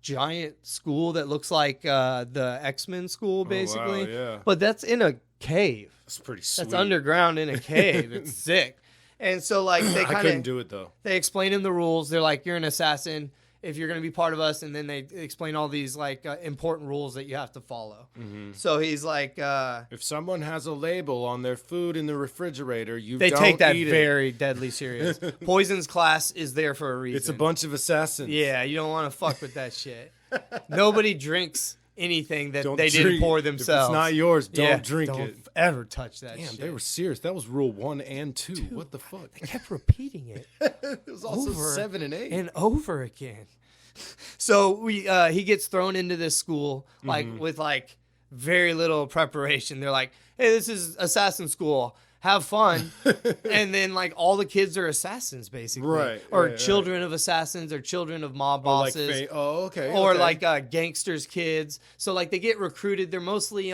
giant school that looks like the X-Men school, basically. Oh, wow, yeah. But that's in a cave. That's pretty sweet. That's underground in a cave. It's sick. And so, like, they I couldn't do it, though. They explain him the rules. They're like, you're an assassin if you're going to be part of us. And then they explain all these, like, important rules that you have to follow. Mm-hmm. So he's like... if someone has a label on their food in the refrigerator, they take that very deadly serious. Poison's class is there for a reason. It's a bunch of assassins. Yeah, you don't want to fuck with that shit. Nobody drinks anything that they drink. didn't pour themselves. If it's not yours, don't drink don't it. Ever touch that shit. Damn, they were serious. That was rule 1 and 2. What the fuck? They kept repeating it. It was also 7 and 8. And over again. So he gets thrown into this school like with like very little preparation. They're like, hey, this is assassin school. Have fun. And then like all the kids are assassins basically. Right. Or children of assassins or children of mob bosses. Or like gangsters' kids. So like they get recruited. They're mostly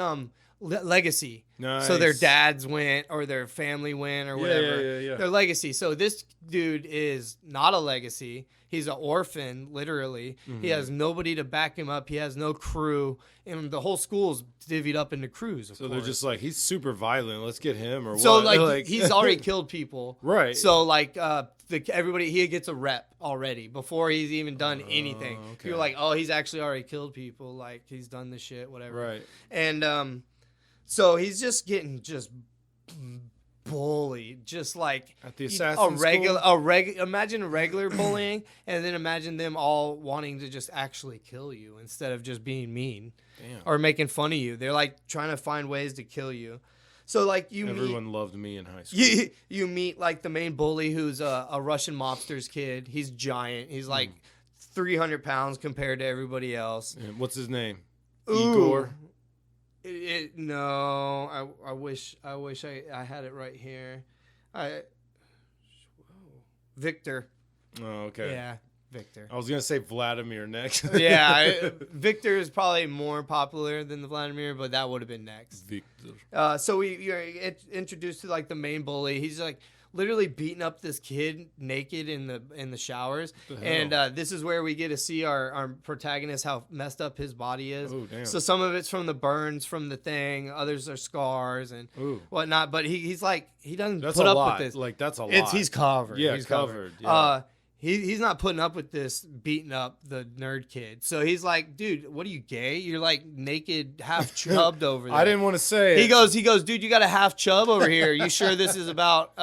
legacy. Nice. So their dads went or their family went or whatever. Yeah. Their legacy. So this dude is not a legacy. He's an orphan, literally. Mm-hmm. He has nobody to back him up. He has no crew. And the whole school's divvied up into crews, of course. They're just like, he's super violent. Let's get him or so, what? So, like, he's already killed people. Right. So, like, everybody, he gets a rep already before he's even done anything. Okay. You're like, oh, he's actually already killed people. Like, he's done this shit, whatever. Right. And so he's just getting bullied, just like at the assassin school? Imagine regular bullying, and then imagine them all wanting to just actually kill you instead of just being mean. Damn. Or making fun of you. They're like trying to find ways to kill you. So like everyone loved me in high school. You meet like the main bully who's a Russian mobster's kid. He's giant. He's like 300 pounds compared to everybody else. And what's his name? Ooh. Igor. No, I wish I had it right here. Victor. Oh, okay. Yeah, Victor. I was gonna say Vladimir next. Yeah, Victor is probably more popular than the Vladimir, but that would have been next. Victor. So you're introduced to like the main bully. He's like literally beating up this kid naked in the showers, and this is where we get to see our protagonist how messed up his body is. Oh, damn. So some of it's from the burns from the thing, others are scars and whatnot. But he's like he doesn't put up with this. Like that's a lot. He's covered. Yeah, he's covered. Yeah. He's not putting up with this beating up the nerd kid. So he's like, dude, what are you, gay? You're like naked, half chubbed over there. I didn't want to say He goes, dude, you got a half chub over here. You sure this is about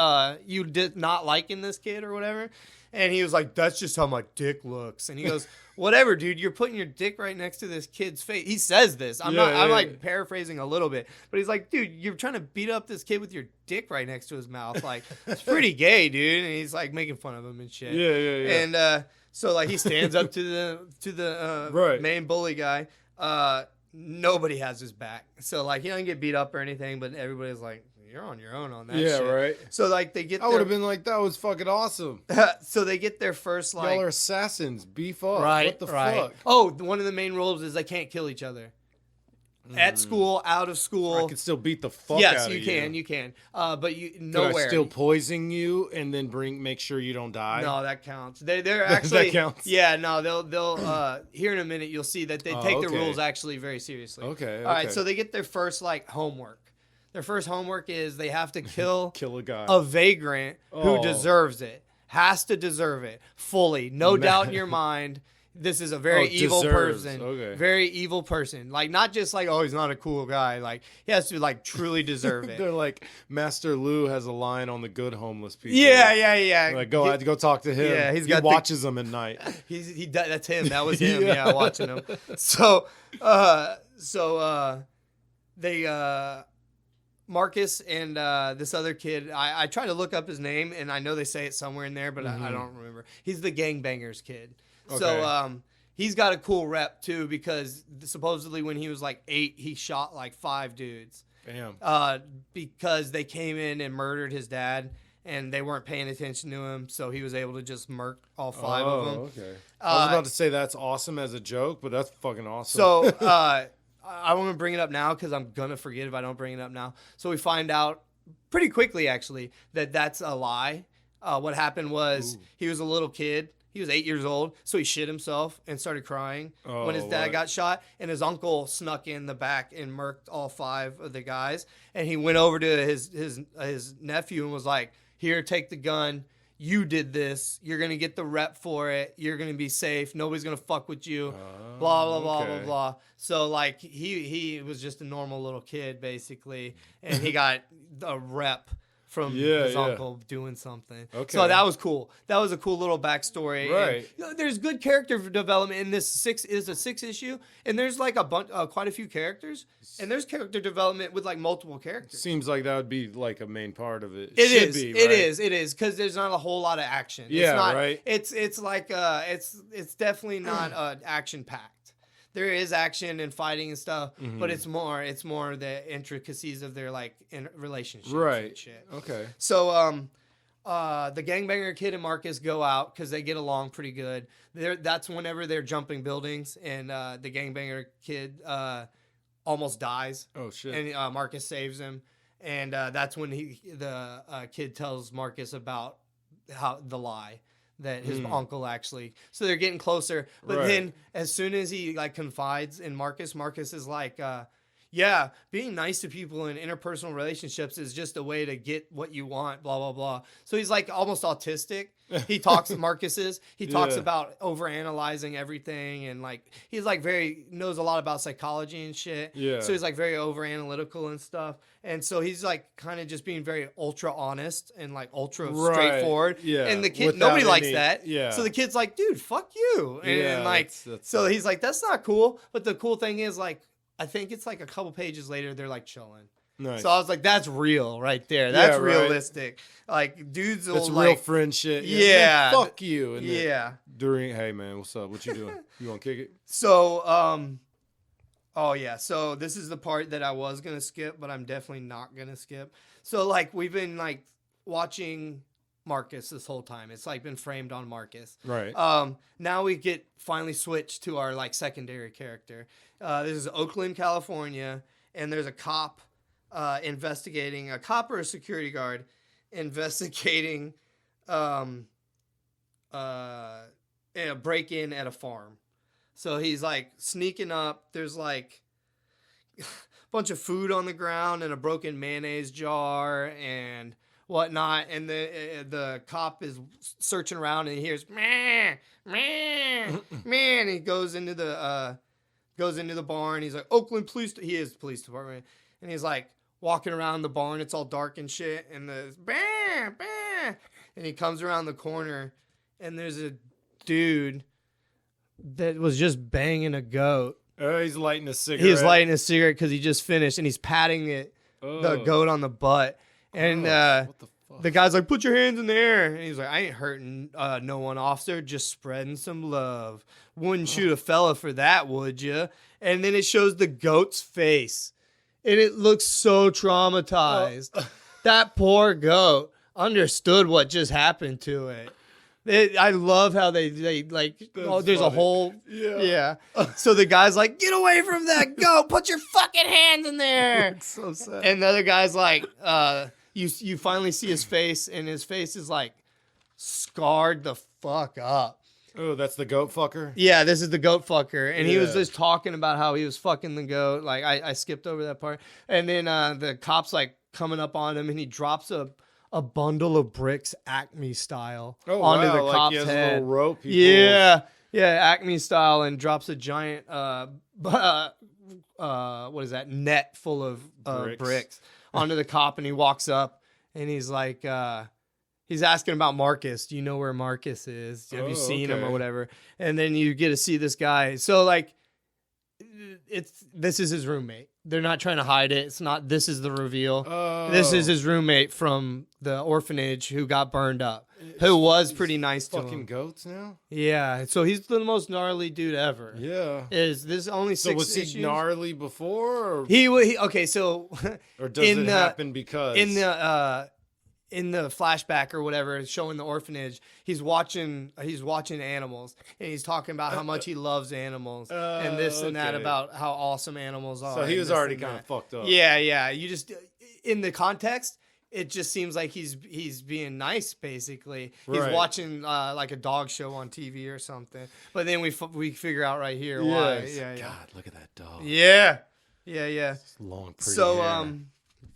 you not liking this kid or whatever? And he was like, that's just how my dick looks. And he goes, whatever, dude, you're putting your dick right next to this kid's face. He says this. I'm like paraphrasing a little bit, but he's like, dude, you're trying to beat up this kid with your dick right next to his mouth. Like, it's pretty gay, dude. And he's like making fun of him and shit. Yeah. And so like he stands up to the main bully guy. Nobody has his back. So like he doesn't get beat up or anything, but everybody's like, you're on your own on that shit. Yeah, right. So like they get I would have been like, that was fucking awesome. So they get their first like y'all are assassins, beef up. Right. What the fuck? Oh, one of the main rules is they can't kill each other. At school, out of school. I can still beat the fuck out of you. Yes, you can. But you nowhere. Could I still poison you and then make sure you don't die? No, that counts. They're actually that counts. Yeah, no, they'll here in a minute you'll see that they take the rules actually very seriously. Okay. All right, so they get their first like homework. Their first homework is they have to kill a guy, a vagrant who deserves it. Has to deserve it fully. No doubt in your mind. This is a very evil person. Okay. Very evil person. Like, not just like, oh, he's not a cool guy. Like, he has to, like, truly deserve it. They're like, Master Lou has a line on the good homeless people. Yeah. Like, go talk to him. Yeah, he watches them at night. That's him. That was him. Yeah, watching him. So they, Marcus and this other kid, I try to look up his name, and I know they say it somewhere in there, but I don't remember. He's the gangbangers kid. Okay. So he's got a cool rep, too, because supposedly when he was like 8, he shot like 5 dudes. Damn. Because they came in and murdered his dad, and they weren't paying attention to him, so he was able to just murk all 5 of them. Okay. I was about to say that's awesome as a joke, but that's fucking awesome. So I want to bring it up now because I'm going to forget if I don't bring it up now. So we find out pretty quickly, actually, that that's a lie. What happened was he was a little kid, He was 8 years old, so he shit himself and started crying when his dad got shot. And his uncle snuck in the back and murked all 5 of the guys. And he went over to his nephew and was like, "Here, take the gun. You did this. You're gonna get the rep for it. You're gonna be safe. Nobody's gonna fuck with you." Blah blah blah blah blah. So like he was just a normal little kid basically, and he got a rep from his uncle doing something. Okay. So that was cool. That was a cool little backstory. Right. And, there's good character development in this 6 issue, and there's like quite a few characters, and there's character development with like multiple characters. Seems like that would be like a main part of it. It is because there's not a whole lot of action. Yeah, it's not, right. It's like it's definitely not action packed. There is action and fighting and stuff, but it's more the intricacies of their like relationships and shit. Okay. So the gangbanger kid and Marcus go out because they get along pretty good. That's whenever they're jumping buildings, and the gangbanger kid almost dies. Oh shit! And Marcus saves him, and that's when the kid tells Marcus about how the lie. That his uncle actually, so they're getting closer. But then as soon as he like confides in Marcus is like, yeah, being nice to people in interpersonal relationships is just a way to get what you want, blah, blah, blah. So he's like almost autistic. He talks, he talks about overanalyzing everything. And like, he's like knows a lot about psychology and shit. Yeah. So he's like very overanalytical and stuff. And so he's like kind of just being very ultra honest and like ultra straightforward. Yeah. And the kid, nobody likes that. Yeah. So the kid's like, dude, fuck you. And like, so he's like, that's not cool. But the cool thing is like, I think it's like a couple pages later, they're like chilling. Nice. So I was like, that's real right there. That's realistic. Like dudes will that's like real friend shit. Yeah. Man, fuck you. And yeah. Hey man, what's up? What you doing? You want to kick it? So, oh yeah. So this is the part that I was going to skip, but I'm definitely not going to skip. So like we've been like watching Marcus this whole time. It's like been framed on Marcus. Right. Now we get finally switched to our like secondary character. This is Oakland, California, and there's a cop investigating a cop or a security guard investigating a break-in at a farm. So he's like sneaking up. There's like a bunch of food on the ground and a broken mayonnaise jar and whatnot, and the cop is searching around and he hears man, and he goes into the barn. He's like, Oakland Police. He is police department, and he's like walking around the barn. It's all dark and shit, and the bam, and he comes around the corner, and there's a dude that was just banging a goat. Oh, he's lighting a cigarette. He was lighting a cigarette because he just finished, and he's patting the goat on the butt. And what the fuck? The guy's like, put your hands in the air. And he's like, I ain't hurting no one, officer. Just spreading some love. Wouldn't shoot a fella for that, would you? And then it shows the goat's face. And it looks so traumatized. That poor goat understood what just happened to it. I love how they like, there's funny. A whole, yeah. So the guy's like, get away from that goat. Put your fucking hands in there. It's so sad. And the other guy's like, you finally see his face, and his face is like scarred the fuck up. Oh, that's the goat fucker? Yeah, this is the goat fucker. And he was just talking about how he was fucking the goat. Like, I skipped over that part. And then the cop's like coming up on him, and he drops a bundle of bricks Acme style onto the cop's he has head. A little rope. Yeah, Acme style, and drops a giant what is that, net full of bricks onto the cop, and he walks up, and he's like, he's asking about Marcus. Do you know where Marcus is? Have you seen him or whatever? And then you get to see this guy. So like, this is his roommate. They're not trying to hide it. It's not. This is the reveal. This is his roommate from the orphanage who got burned up. Who was pretty nice to him. Fucking goats now. Yeah. So he's the most gnarly dude ever. Yeah. Is this only 6 issues? So was he gnarly before? Or? He okay. So or does it happen because in the flashback or whatever, showing the orphanage, he's watching animals, and he's talking about how much he loves animals and this and that, about how awesome animals are. So he was already kind of fucked up. Yeah. You just, in the context, it just seems like he's being nice. Basically, Right. he's watching like a dog show on TV or something. But then we figure out right here why. Yes. Yeah, yeah, God, look at that dog. yeah, yeah, yeah. It's long, pretty So hair.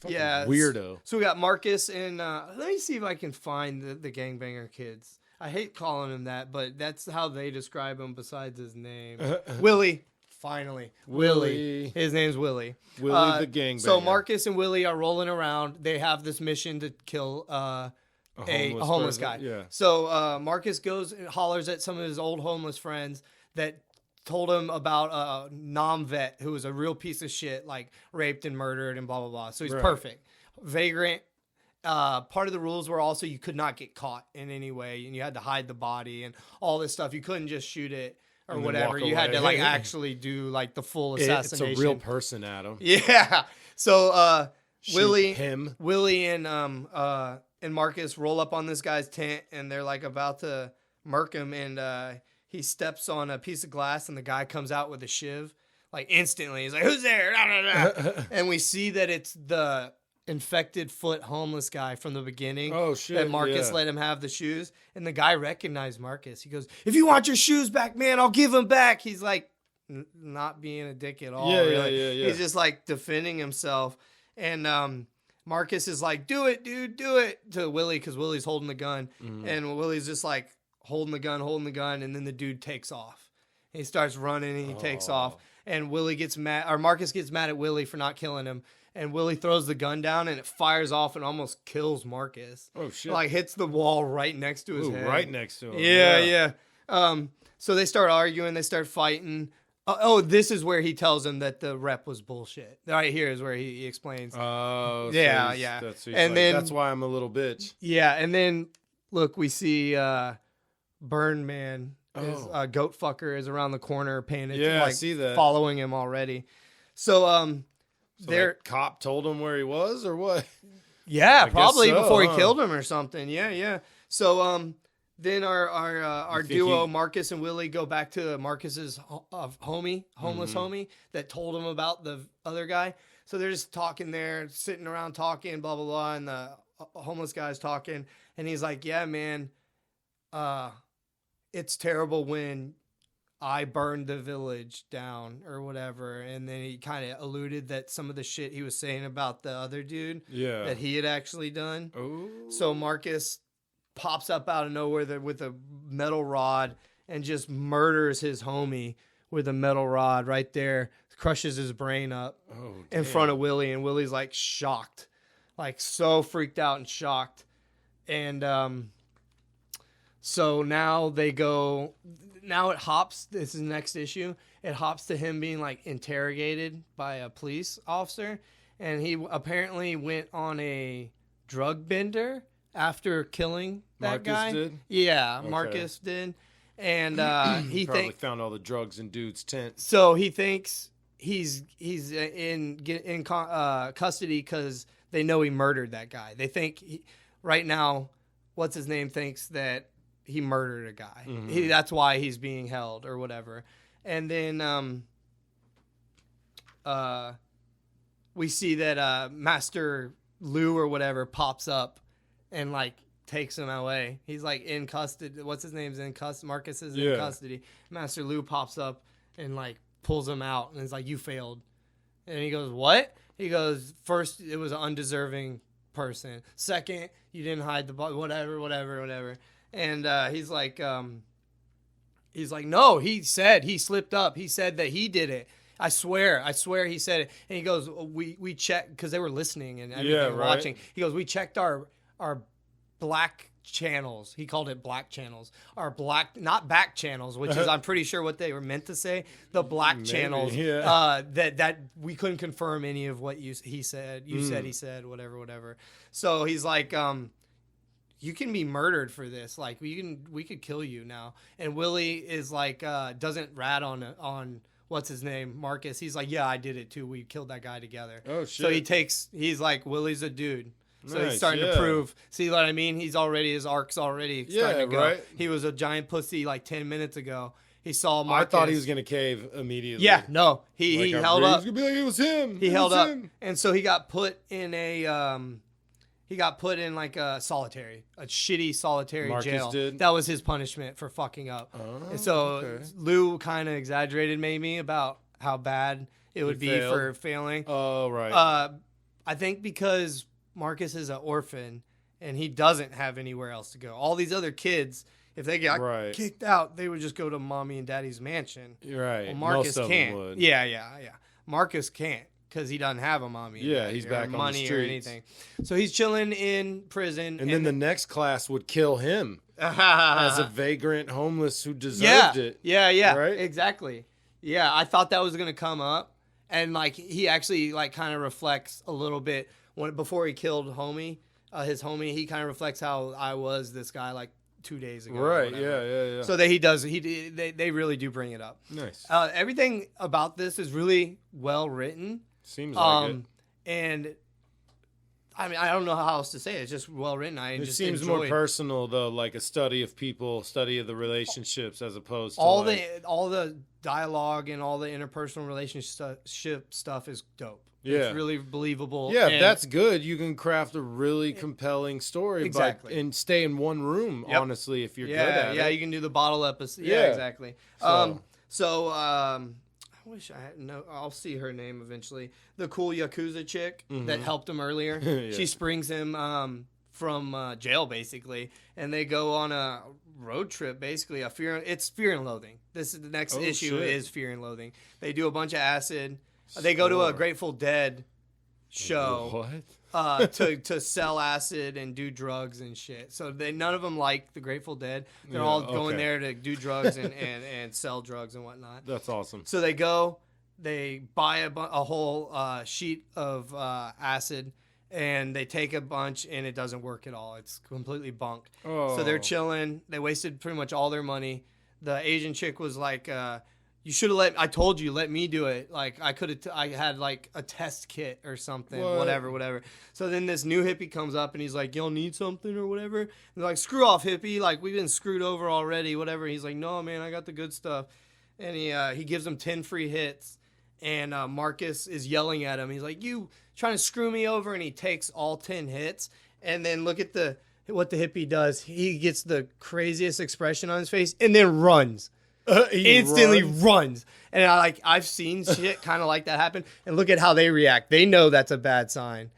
Fucking yeah, weirdo. So we got Marcus and let me see if I can find the gangbanger kids. I hate calling him that, but that's how they describe him. Besides his name, Willie. Finally, Willie. His name's Willie. Willie the gangbanger. So Marcus and Willie are rolling around. They have this mission to kill a homeless guy. Yeah. So Marcus goes and hollers at some of his old homeless friends that told him about a non-vet who was a real piece of shit, like raped and murdered and blah, blah, blah. So he's perfect. Vagrant. Part of the rules were also you could not get caught in any way, and you had to hide the body and all this stuff. You couldn't just shoot it or And then whatever. walk You had to away. like actually do like the full assassination. It's a real person, Adam. Yeah. So Shoot Willie and Marcus roll up on this guy's tent, and they're like about to murk him, and he steps on a piece of glass, and the guy comes out with a shiv like instantly. He's like, "Who's there?" And we see that it's the infected foot homeless guy from the beginning. Oh shit! That Marcus let him have the shoes, and the guy recognized Marcus. He goes, "If you want your shoes back, man, I'll give them back." He's like, not being a dick at all. Yeah, really. yeah. He's just like defending himself, and Marcus is like, "Do it, dude, do it," to Willie because Willie's holding the gun, and Willie's just like holding the gun, and then the dude takes off. He starts running, and he takes off, and Willie gets mad, or Marcus gets mad at Willie for not killing him. And Willie throws the gun down, and it fires off and almost kills Marcus. Oh, shit. Like, hits the wall right next to his head. Right next to him. Yeah. So they start arguing. They start fighting. This is where he tells him that the rep was bullshit. Right here is where he explains. Oh, so Yeah. that's why I'm a little bitch. Yeah, and then, look, we see Burn Man, Goat Fucker, is around the corner paying it. Yeah, I see that. Following him already. So, So that cop told him where he was, or what? Yeah, I probably guess so, before he huh? killed him or something. Yeah. So then our duo, Marcus and Willie, go back to Marcus's homeless homie that told him about the other guy. So they're just talking there, sitting around talking, blah blah blah, and the homeless guy's talking, and he's like, "Yeah, man, it's terrible when I burned the village down or whatever." And then he kind of alluded that some of the shit he was saying about the other dude that he had actually done. Oh. So Marcus pops up out of nowhere with a metal rod and just murders his homie with a metal rod right there, crushes his brain up in front of Willie. And Willie's like shocked, like so freaked out and shocked. And so now it hops. This is the next issue. It hops to him being like interrogated by a police officer, and he apparently went on a drug bender after killing that Marcus guy. did? Yeah, Okay. Marcus did, and he Probably found all the drugs in dude's tent. so he thinks he's in custody because they know he murdered that guy. They think right now, what's his name thinks that he murdered a guy. That's why he's being held or whatever. And then we see that Master Lou or whatever pops up and like takes him away. He's like in custody. What's his name's in custody? Marcus is in custody. Master Lou pops up and like pulls him out and is like, "You failed." And he goes, "What?" He goes, "First, it was an undeserving person. Second, you didn't hide the body. Whatever." And he's like, "No, he said he slipped up. He said that he did it. I swear he said it." And he goes, "We checked," because they were listening and everything, watching. He goes, "We checked our black channels." He called it black channels. Our black, not back channels, which is I'm pretty sure what they were meant to say. The black channels. Yeah. That we couldn't confirm any of what he said. You said he said whatever. So he's like, "You can be murdered for this. Like we could kill you now." And Willie is like, doesn't rat on what's his name, Marcus. He's like, "Yeah, I did it too. We killed that guy together." Oh shit. So he's like, Willie's a dude. So Nice, he's starting to prove. See what I mean? His arc's already starting to go. Right. He was a giant pussy like 10 minutes ago. He saw I Marcus. thought he was gonna cave immediately. Yeah, no. He held up. He was gonna be like, it was him. He held up. And so he got put in a He got put in like a shitty solitary Marcus jail. did? That was his punishment for fucking up. Oh, And so okay. Lou kind of exaggerated maybe about how bad it would be failed? for failing. Oh, right. I think because Marcus is an orphan and he doesn't have anywhere else to go. All these other kids, if they got Right. kicked out, they would just go to mommy and daddy's mansion. You're right. Well, Marcus Most of can't. them would. Yeah. Marcus can't because he doesn't have a mommy. and Yeah, daddy he's or back on the money or streets. anything. So he's chilling in prison. And then the next class would kill him as a vagrant homeless who deserved it. Yeah, Right? exactly. Yeah, I thought that was gonna come up, and like he actually like kind of reflects a little bit before he killed his homie. He kind of reflects how I was this guy like 2 days ago. Right. Yeah. So that he does. They really do bring it up. Nice. Everything about this is really well written. Seems like it. And I mean, I don't know how else to say it. It's just well written. It seems more personal though, like a study of people, study of the relationships, as opposed to all the dialogue and all the interpersonal relationship stuff is dope. Yeah. It's really believable. Yeah, if and that's good, you can craft a really compelling story. Exactly. And stay in one room, Yep. honestly, if you're good at it. Yeah, you can do the bottle episode. Yeah, Yeah. exactly. I wish I had I'll see her name eventually. The cool Yakuza chick that helped him earlier. Yeah. She springs him from jail basically, and they go on a road trip. Basically, it's Fear and Loathing. This is the next issue shit. is Fear and Loathing. They do a bunch of acid. They go to a Grateful Dead show. What? To sell acid and do drugs and shit. So none of them like the Grateful Dead. They're all going there to do drugs and sell drugs and whatnot. That's awesome. So they buy a whole sheet of acid, and they take a bunch, and it doesn't work at all. It's completely bunk. Oh. So they're chilling. They wasted pretty much all their money. The Asian chick was like, you should have I told you, let me do it. Like, I had like a test kit or something, whatever. So then this new hippie comes up and he's like, y'all need something or whatever. And they're like, screw off, hippie. Like, we've been screwed over already, whatever. He's like, no, man, I got the good stuff. And he gives them 10 free hits. And Marcus is yelling at him. He's like, you trying to screw me over? And he takes all 10 hits. And then look at what the hippie does. He gets the craziest expression on his face and then runs. Instantly runs. And I've seen shit kind of like that happen. And look at how they react. They know that's a bad sign.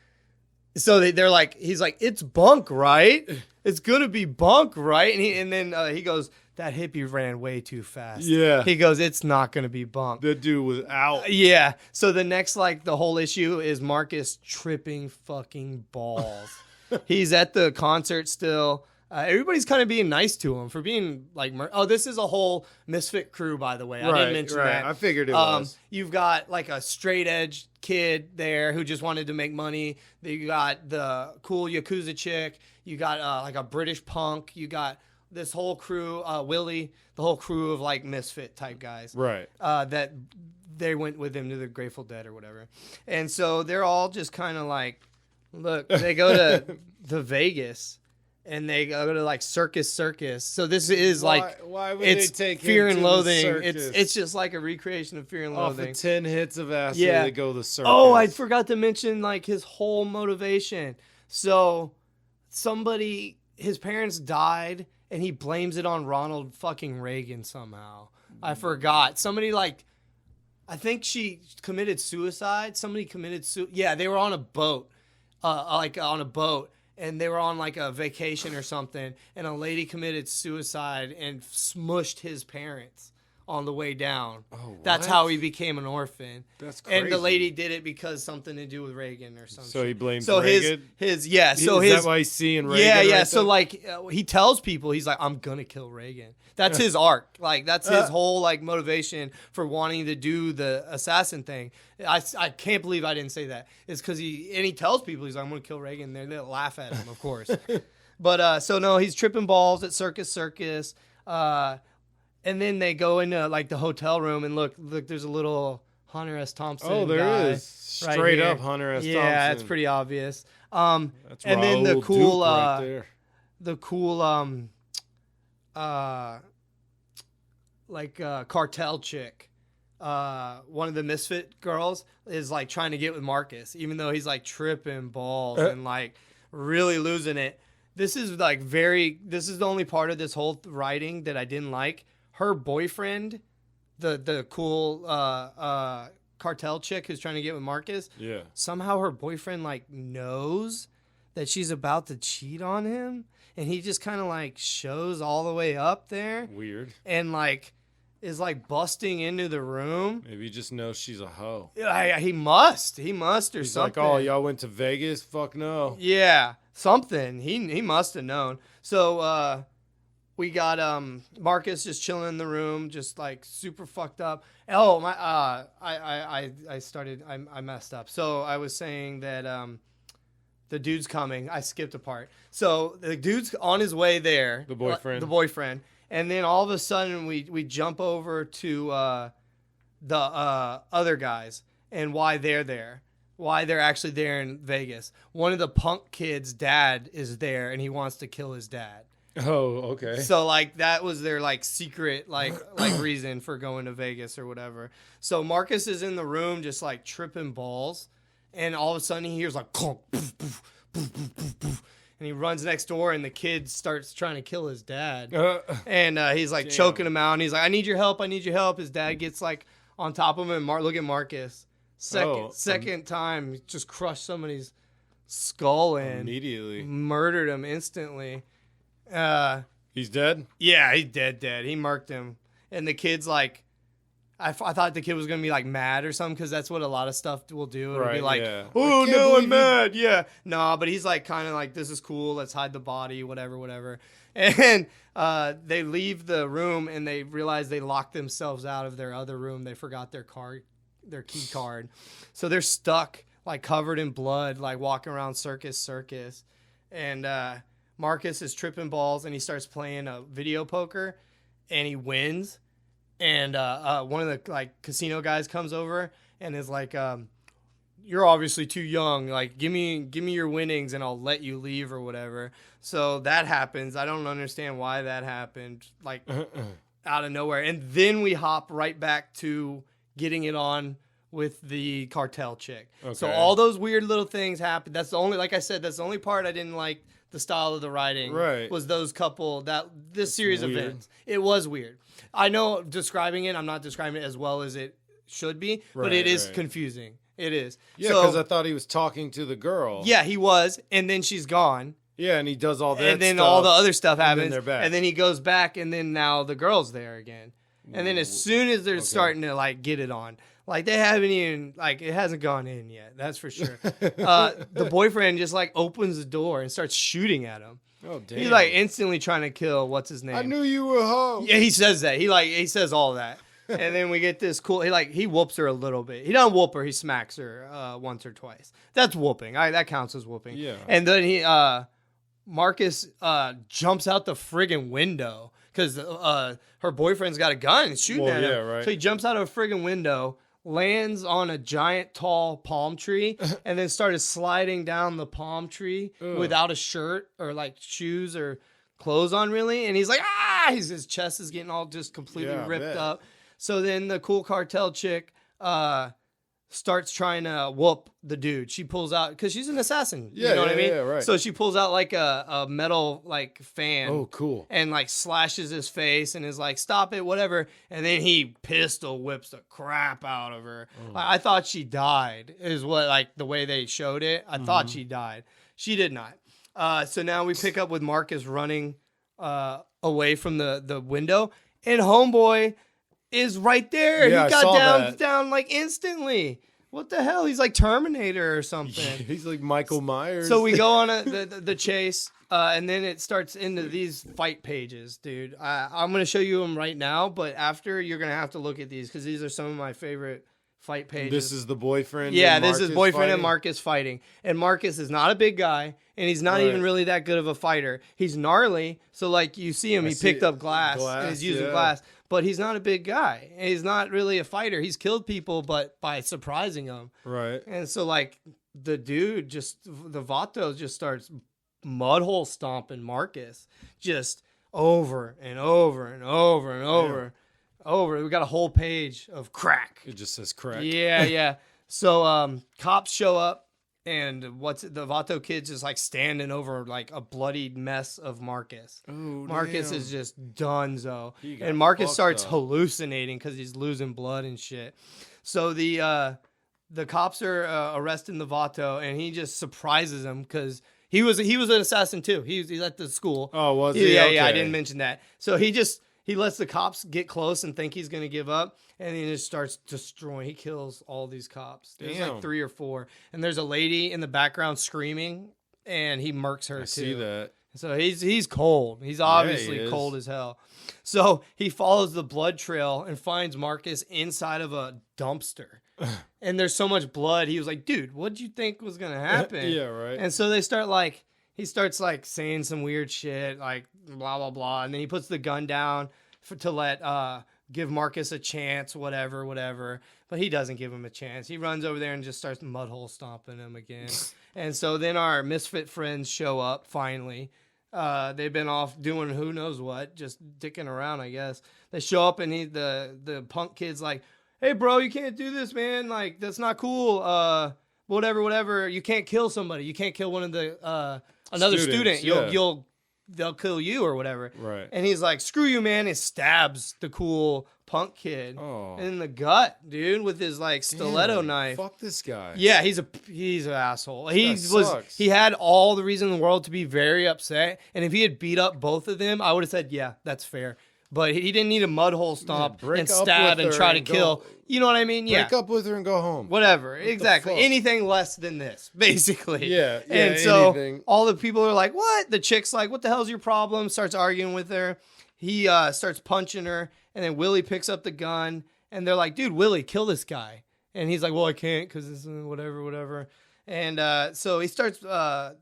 So they're like, he's like, it's bunk, right? It's gonna be bunk, right? And then he goes, that hippie ran way too fast. Yeah. He goes, it's not gonna be bunk. The dude was out. Yeah. So the next the whole issue is Marcus tripping fucking balls. He's at the concert still. Everybody's kind of being nice to him for being like, this is a whole misfit crew, by the way. I didn't mention that. I figured it was. You've got like a straight edge kid there who just wanted to make money. You got the cool Yakuza chick. You got like a British punk. You got this whole crew, Willie, the whole crew of like misfit type guys. Right. That they went with him to the Grateful Dead or whatever. And so they're all just kind of like, look, they go to Vegas. And they go to like Circus. So this is why would it's they take Fear him and to the Loathing. circus? It's just like a recreation of Fear and Off Loathing. of 10 hits of acid, Yeah. they go to the circus. Oh, I forgot to mention like his whole motivation. So his parents died, and he blames it on Ronald fucking Reagan somehow. I forgot. Somebody I think she committed suicide. Somebody committed suicide. Yeah, they were on a boat, on a boat. And they were on like a vacation or something, and a lady committed suicide and smushed his parents on the way down. Oh, That's what? how he became an orphan. That's crazy. And the lady did it because something to do with Reagan or something. So he blames Reagan? Is that why he's seeing Reagan? Yeah. right So there? he tells people, he's like, I'm gonna kill Reagan. That's his arc. Like that's his whole like motivation for wanting to do the assassin thing. I can't believe I didn't say that. It's because he tells people, he's like, I'm gonna kill Reagan. They laugh at him, of course. But so no, he's tripping balls at Circus. And then they go into like the hotel room and look, there's a little Hunter S. Thompson. Oh, there guy is. right Straight here. up Hunter S. Thompson. Yeah, it's pretty obvious. That's and then the Raoul cool, Duke right there. the cool, cartel chick. One of the misfit girls is like trying to get with Marcus, even though he's like tripping balls and like really losing it. This is the only part of this whole writing that I didn't like. Her boyfriend, the cool cartel chick who's trying to get with Marcus. Yeah. Somehow her boyfriend knows that she's about to cheat on him, and he just kind of shows all the way up there. Weird. And is busting into the room. Maybe he just knows she's a hoe. He must or He's something. like, oh, y'all went to Vegas? Fuck no. Yeah, something. He must have known. So we got Marcus just chilling in the room, just super fucked up. Oh my! I messed up. So I was saying that the dude's coming. I skipped a part. So the dude's on his way there. The boyfriend. And then all of a sudden we jump over to the other guys and why they're there. Why they're actually there in Vegas. One of the punk kids' dad is there, and he wants to kill his dad. Oh, okay. So that was their secret reason for going to Vegas or whatever. So Marcus is in the room just tripping balls, and all of a sudden he hears clunk, poof, poof, poof, poof, poof, poof. And he runs next door, and the kid starts trying to kill his dad. And he's choking him out, and he's like, I need your help. His dad gets on top of him, and look at Marcus. Second time, he just crushed somebody's skull in. Immediately. Murdered him instantly. He's dead? Yeah, he's dead. He murked him. And the kid's I thought the kid was going to be mad or something, because that's what a lot of stuff will do. It'll be yeah. Oh, no, I'm mad. Yeah. No, but he's kind of this is cool. Let's hide the body, whatever. And they leave the room, and they realize they locked themselves out of their other room. They forgot their key card. So they're stuck, covered in blood, walking around circus. And Marcus is tripping balls, and he starts playing a video poker, and he wins. And one of the casino guys comes over and is you're obviously too young. Give me your winnings and I'll let you leave or whatever. So that happens. I don't understand why that happened, out of nowhere. And then we hop right back to getting it on with the cartel chick. Okay. So all those weird little things happen. That's the only, that's the only part I didn't like the style of the writing. Right. Was those this series of events. It was weird. I know describing it, I'm not describing it as well as it should be, but it is confusing. It is. Yeah, because I thought he was talking to the girl. Yeah, he was, and then she's gone. Yeah, and he does all that and then stuff, all the other stuff happens, and then they're back. And then he goes back, and then now the girl's there again. And then as soon as they're starting to get it on, they haven't even it hasn't gone in yet. That's for sure. The boyfriend just opens the door and starts shooting at him. Oh damn! He's instantly trying to kill what's his name. I knew you were a hoe. Yeah, he says that. He says all that. And then we get this cool. He whoops her a little bit. He doesn't whoop her. He smacks her once or twice. That's whooping. That counts as whooping. Yeah. And then Marcus jumps out the friggin' window because her boyfriend's got a gun and shooting at him. Yeah, right. So he jumps out of a friggin' window, lands on a giant tall palm tree, and then started sliding down the palm tree without a shirt or shoes or clothes on, really. And he's his chest is getting all just completely ripped up. So then the cool cartel chick starts trying to whoop the dude. She pulls out, because she's an assassin. You know what I mean? Yeah, right. So she pulls out a metal fan. Oh, cool. And slashes his face and is stop it, whatever. And then he pistol whips the crap out of her. I thought she died, is what the way they showed it. I thought she died. She did not. So now we pick up with Marcus running away from the window, and homeboy is right there. Yeah, he got down instantly. What the hell? He's Terminator or something. He's Michael Myers. So we go on the chase, and then it starts into these fight pages, dude. I'm going to show you them right now, but after you're going to have to look at these, because these are some of my favorite fight pages. This is the boyfriend. Yeah, this is boyfriend and Marcus fighting. And Marcus is not a big guy, and he's not even really that good of a fighter. He's gnarly, so you see him, he picked up glass and he's using glass. But he's not a big guy. And he's not really a fighter. He's killed people, but by surprising them. Right. And so, the dude the Vato just starts mudhole stomping Marcus just over and over and over and over. We got a whole page of crack. It just says crack. Yeah. So, cops show up, And what's the Vato kid's just like standing over like a bloodied mess of Marcus. Oh, Marcus damn. is just donezo. He got And Marcus fucked starts up. hallucinating because he's losing blood and shit. So the cops are arresting the Vato, and he just surprises him because he was an assassin too. He's at the school. Oh, was he? Yeah, Okay. I didn't mention that. So he lets the cops get close and think he's gonna give up, and he just starts destroying. He kills all these cops. There's Damn. like 3 or 4, and there's a lady in the background screaming, and he murks her I too. see that. So he's cold. He's obviously is. cold as hell. So he follows the blood trail and finds Marcus inside of a dumpster. And there's so much blood. He was like, dude, what'd you think was going to happen? Yeah, right. And so he starts like saying some weird shit, like blah, blah, blah. And then he puts the gun down to let, give Marcus a chance, whatever. But he doesn't give him a chance. He runs over there and just starts mudhole stomping him again. And so then our misfit friends show up finally. They've been off doing who knows what, just dicking around, I guess. They show up and the punk kid's like, hey, bro, you can't do this, man. Like, that's not cool. Whatever. You can't kill somebody. You can't kill one of the another Students, student. yeah. They'll kill you or whatever. Right. And he's like, screw you, man. And stabs the cool punk kid in the gut, dude, with his like stiletto Damn, knife. Fuck this guy. Yeah, he's an asshole. Sucks. He had all the reason in the world to be very upset. And if he had beat up both of them, I would have said, yeah, that's fair. But he didn't need a mud hole stomp break and up stab with and her try to and kill. go- You know what I mean? Yeah. Break up with her and go home. Whatever. Exactly. fuck? Anything less than this, basically. Yeah, And so anything. all the people are like, what? The chick's like, what the hell's your problem? Starts arguing with her. He starts punching her. And then Willie picks up the gun. And they're like, dude, Willie, kill this guy. And he's like, well, I can't because this is whatever. And so he starts, the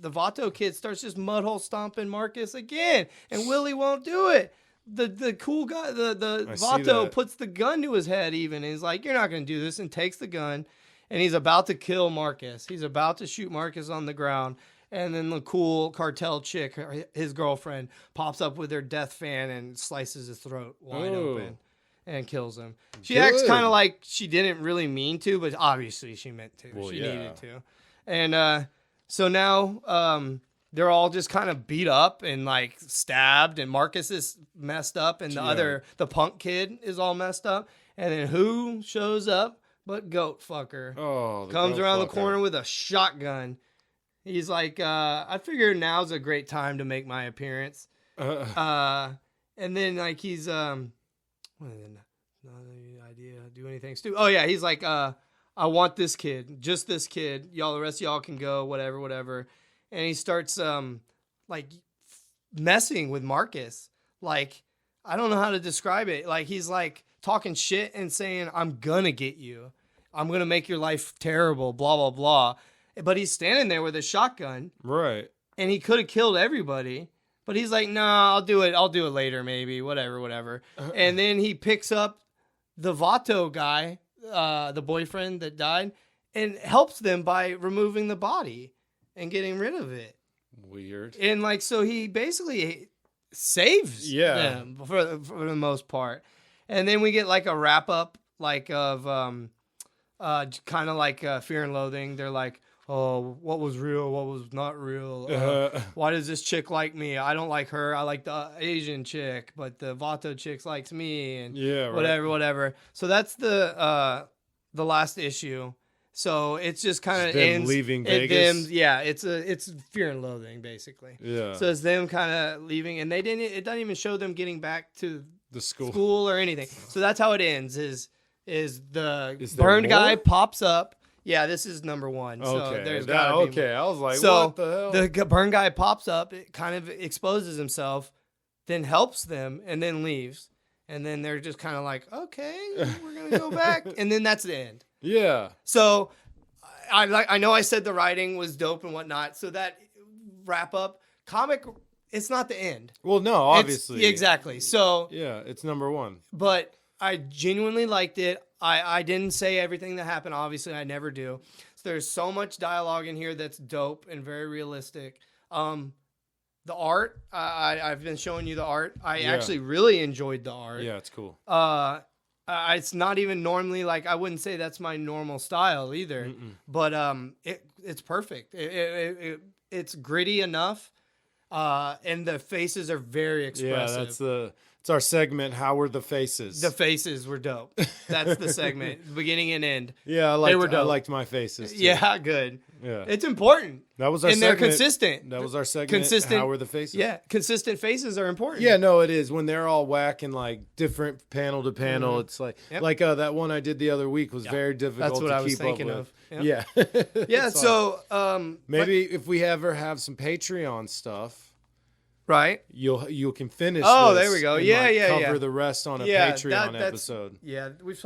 Vato kid starts just mudhole stomping Marcus again. And Willie won't do it. The cool guy, the I see Vato that. puts the gun to his head even. And he's like, you're not going to do this. And takes the gun. And he's about to kill Marcus. He's about to shoot Marcus on the ground. And then the cool cartel chick, his girlfriend, pops up with her death fan and slices his throat wide open. And kills him. She acts Good. kind of like she didn't really mean to, but obviously she meant to. Well, she yeah. needed to. And so now they're all just kind of beat up and like stabbed, and Marcus is messed up, and the punk kid is all messed up. And then who shows up but Goat Fucker? Oh, Comes around the corner with a shotgun. He's like, I figured now's a great time to make my appearance. And then like he's not any idea do anything stupid. Oh yeah, he's like, I want this kid, just this kid. Y'all, the rest of y'all can go, whatever. And he starts like messing with Marcus. Like, I don't know how to describe it. Like he's like talking shit and saying, I'm gonna get you. I'm gonna make your life terrible, blah blah blah. But he's standing there with a shotgun. Right. And he could have killed everybody. But he's like, nah, I'll do it later, maybe, whatever. And then he picks up the Vato guy, the boyfriend that died, and helps them by removing the body and getting rid of it. Weird. And like, so he basically saves them for the most part. And then we get like a wrap up, like of kind of like Fear and Loathing. They're like, oh, what was real? What was not real? Why does this chick like me? I don't like her. I like the Asian chick, but the Vato chick likes me, and whatever. So that's the last issue. So it's just kind of ends leaving Vegas. It's Fear and Loathing basically. Yeah. So it's them kind of leaving, and it doesn't even show them getting back to The school or anything. So that's how it ends. Is the there burned guy more? pops up. Yeah, this is number 1. So Okay. there's gotta be more. I was like, So what the hell? the burn guy pops up, it kind of exposes himself, then helps them, and then leaves. And then they're just kind of like, okay, we're going to go back. And then that's the end. Yeah. So I know I said the writing was dope and whatnot. So that wrap up comic, it's not the end. Well, no, obviously. Exactly. So Yeah, it's number 1. but I genuinely liked it. I didn't say everything that happened. Obviously, I never do. So there's so much dialogue in here that's dope and very realistic. The art, I've been showing you the art. I actually really enjoyed the art. Yeah, it's cool. It's not even normally like, I wouldn't say that's my normal style either. But it's perfect. It's gritty enough, and the faces are very expressive. Yeah, it's our segment. How were the faces? The faces were dope. That's the segment, beginning and end. Yeah, I liked my faces too. Yeah, good. Yeah, it's important. That was our and segment. they're consistent. That was our segment. Consistent. How were the faces? Yeah, consistent faces are important. Yeah, no, it is. When they're all whacking like different panel to panel, it's like that one I did the other week was very difficult. That's what to I was keep thinking up of. with. Yep. Yeah, Yeah. So maybe if we ever have some Patreon stuff. Right, you can finish. Oh, this there we go. and, cover the rest on a Patreon episode. Yeah, we've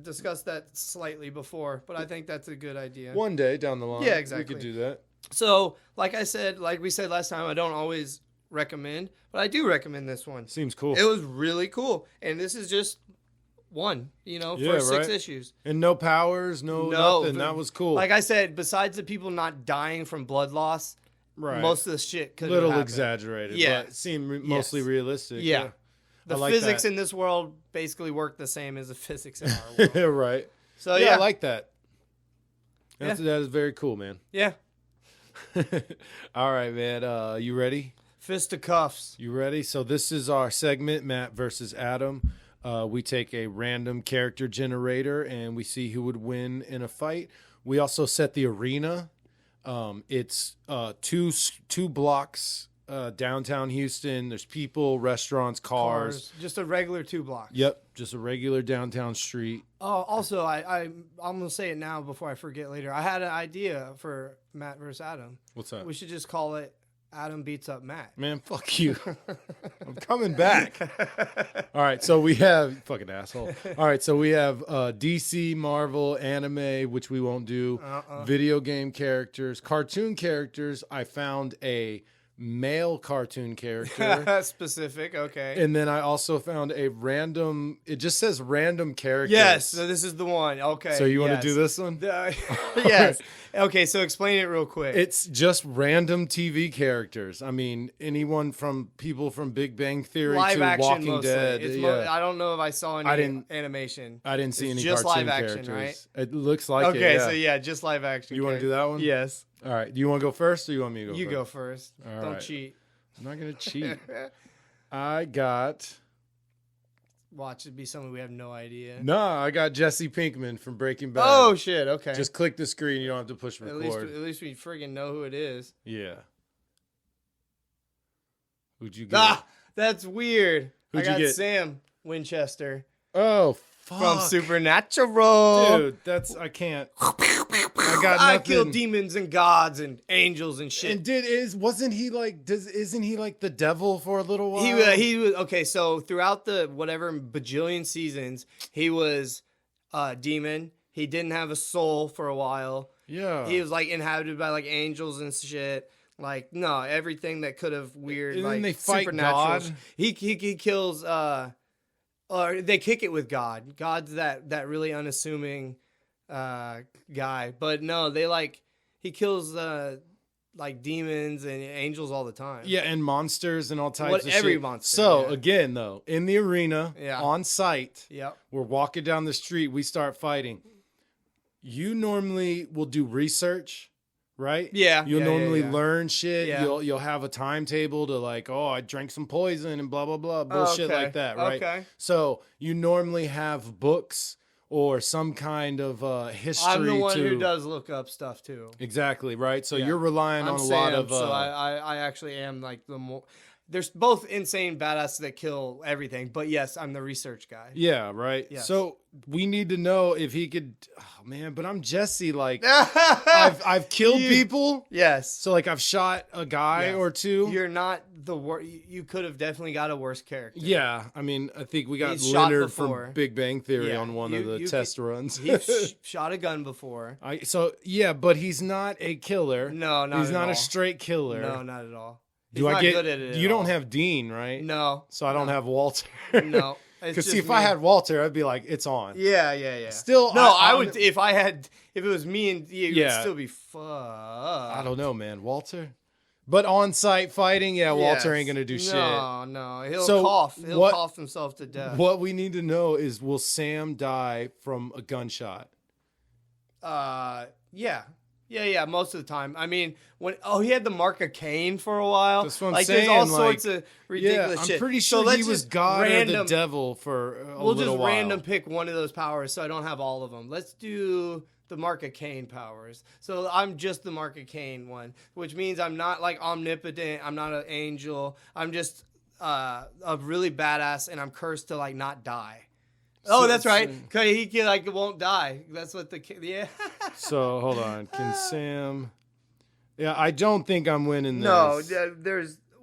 discussed that slightly before, but I think that's a good idea. One day down the line, yeah, exactly. We could do that. So, like we said last time, I don't always recommend, but I do recommend this one. Seems cool. It was really cool, and this is just one, for 6 issues, and no powers, no nothing. That was cool. Like I said, besides the people not dying from blood loss. Right. Most of the shit could little exaggerated, yeah. but it seemed mostly realistic. Yeah. The physics in this world basically work the same as the physics in our world. Right. So I like that. That is very cool, man. Yeah. All right, man. You ready? Fisticuffs. You ready? So this is our segment, Matt versus Adam. We take a random character generator and we see who would win in a fight. We also set the arena. It's two blocks downtown Houston. There's people, restaurants, cars. Just a regular 2 blocks. Yep, just a regular downtown street. Oh, also, I'm gonna say it now before I forget later. I had an idea for Matt versus Adam. What's that? We should just call it Adam beats up Matt. Man, fuck you. I'm coming back. All right, so we have fucking asshole. All right, so we have DC, Marvel, anime, which we won't do. Video game characters, cartoon characters. I found a male cartoon character. Specific, okay. And then I also found a random. It just says random characters. Yes, so this is the one. Okay. So you want to do this one? Yes. Okay, so explain it real quick. It's just random TV characters. I mean, anyone from people from Big Bang Theory live to action Walking mostly. Dead. I don't know if I saw any animation. I didn't see any just cartoon live action, characters. right? It looks like it. Okay, so yeah, just live action. You want to do that one? Yes. All right. Do you want to go first or you want me to go first? You go first. All Don't right. cheat. I'm not going to cheat. I got... Watch it be someone we have no idea. No, I got Jesse Pinkman from Breaking Bad. Oh, shit. Okay. Just click the screen. You don't have to push record. At least we friggin' know who it is. Yeah. Who'd you get? Ah, that's weird. Who'd I got you get? Sam Winchester. Oh, fuck. From Supernatural. Dude, I can't. I got nothing. I kill demons and gods and angels and shit. And isn't he like the devil for a little while? He was okay. So throughout the whatever bajillion seasons, he was a demon. He didn't have a soul for a while. Yeah, he was like inhabited by like angels and shit. Like no, everything that could have weird. And like then they fight supernatural. God. He kills. Or they kick it with God. God's that really unassuming guy. But no, he kills like demons and angels all the time. Yeah, and monsters and all types of every shit. monster. So again, though, in the arena, on site, we're walking down the street, we start fighting. You normally will do research, right? Yeah. You'll normally learn shit. Yeah. You'll have a timetable to like, oh, I drank some poison and blah blah blah bullshit like that, right? Okay. So you normally have books or some kind of history. I'm the one who does look up stuff too. Exactly, right? So you're relying on a lot of. So I actually am like the more. There's both insane badasses that kill everything, but yes, I'm the research guy. Yeah, right. Yes. So we need to know if he could. Oh man, but I'm Jesse. Like I've killed people. Yes. So like I've shot a guy or two. You're not the worst. You could have definitely got a worse character. Yeah, I mean, I think we got He's shot Leonard before. from Big Bang Theory on one of the test runs. He's shot a gun before. But he's not a killer. No, he's not at all. a straight killer. No, not at all. Do I not get? Good at it You at don't all. have Dean, right? No. So I don't have Walter. No. Because see, if I had Walter, I'd be like, it's on. Yeah. Still, no, I would. If it was me and you, it would still be fuck. I don't know, man. Walter. But on-site fighting, yeah, Walter Yes. ain't gonna do shit. No. He'll So cough. He'll what- cough himself to death. What we need to know is, will Sam die from a gunshot? Yeah. Most of the time. I mean, he had the mark of Cain for a while. That's what I'm like, saying. There's all like, sorts of ridiculous I'm shit. pretty So sure he let's was just God or the devil for a We'll little just while. random pick one of those powers, so I don't have all of them. Let's do the Mark of Cain powers. So I'm just the Mark of Cain one, which means I'm not like omnipotent. I'm not an angel. I'm just a really badass, and I'm cursed to like not die. Oh, that's right. Cause he like won't die. That's what yeah. So hold on. Can Sam? Yeah, I don't think I'm winning this. No,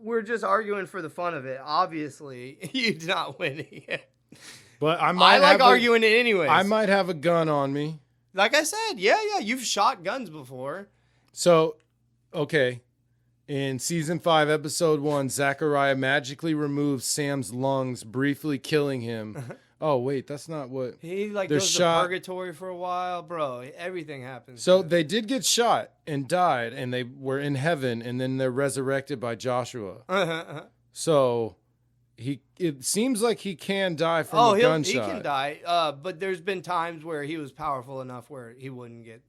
we're just arguing for the fun of it. Obviously, you're not winning. But I might. I like have arguing it anyways. I might have a gun on me. Like I said, yeah, you've shot guns before. So, okay. In season 5, episode 1, Zachariah magically removes Sam's lungs, briefly killing him. Oh wait, that's not what He like they're goes shot. to purgatory for a while, bro. Everything happens. So they did get shot and died, and they were in heaven, and then they're resurrected by Joshua. So it seems like he can die from a gunshot. He can die. But there's been times where he was powerful enough where he wouldn't get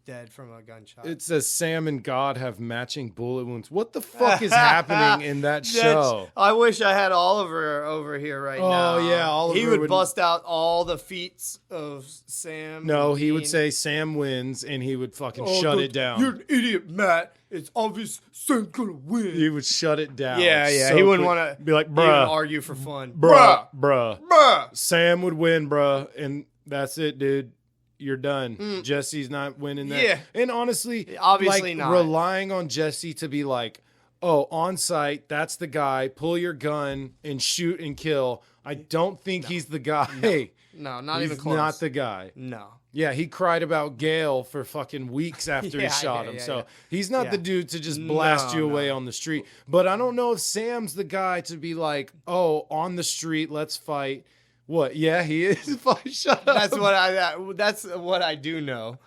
dead from a gunshot. It says Sam and God have matching bullet wounds. What the fuck is happening in that show? I wish I had Oliver over here right now. Oh yeah, Oliver. He would bust out all the feats of Sam. No, he would Dean. say Sam wins, and he would fucking shut it down. You're an idiot, Matt. It's obvious Sam's gonna win. He would shut it down. Yeah. so He wouldn't quick. want to be like, even bruh, argue for fun. bruh. Sam would win, bruh, and that's it, dude. You're done. Jesse's not winning that. Yeah. And honestly, Obviously like, not. relying on Jesse to be like, oh, on site, that's the guy. Pull your gun and shoot and kill. I don't think he's the guy. No, not He's even close. not the guy. No. Yeah, he cried about Gale for fucking weeks after he shot him. So he's not the dude to just blast you away on the street. But I don't know if Sam's the guy to be like, oh, on the street, let's fight. What? Yeah, he is. Shut up. That's what I do know.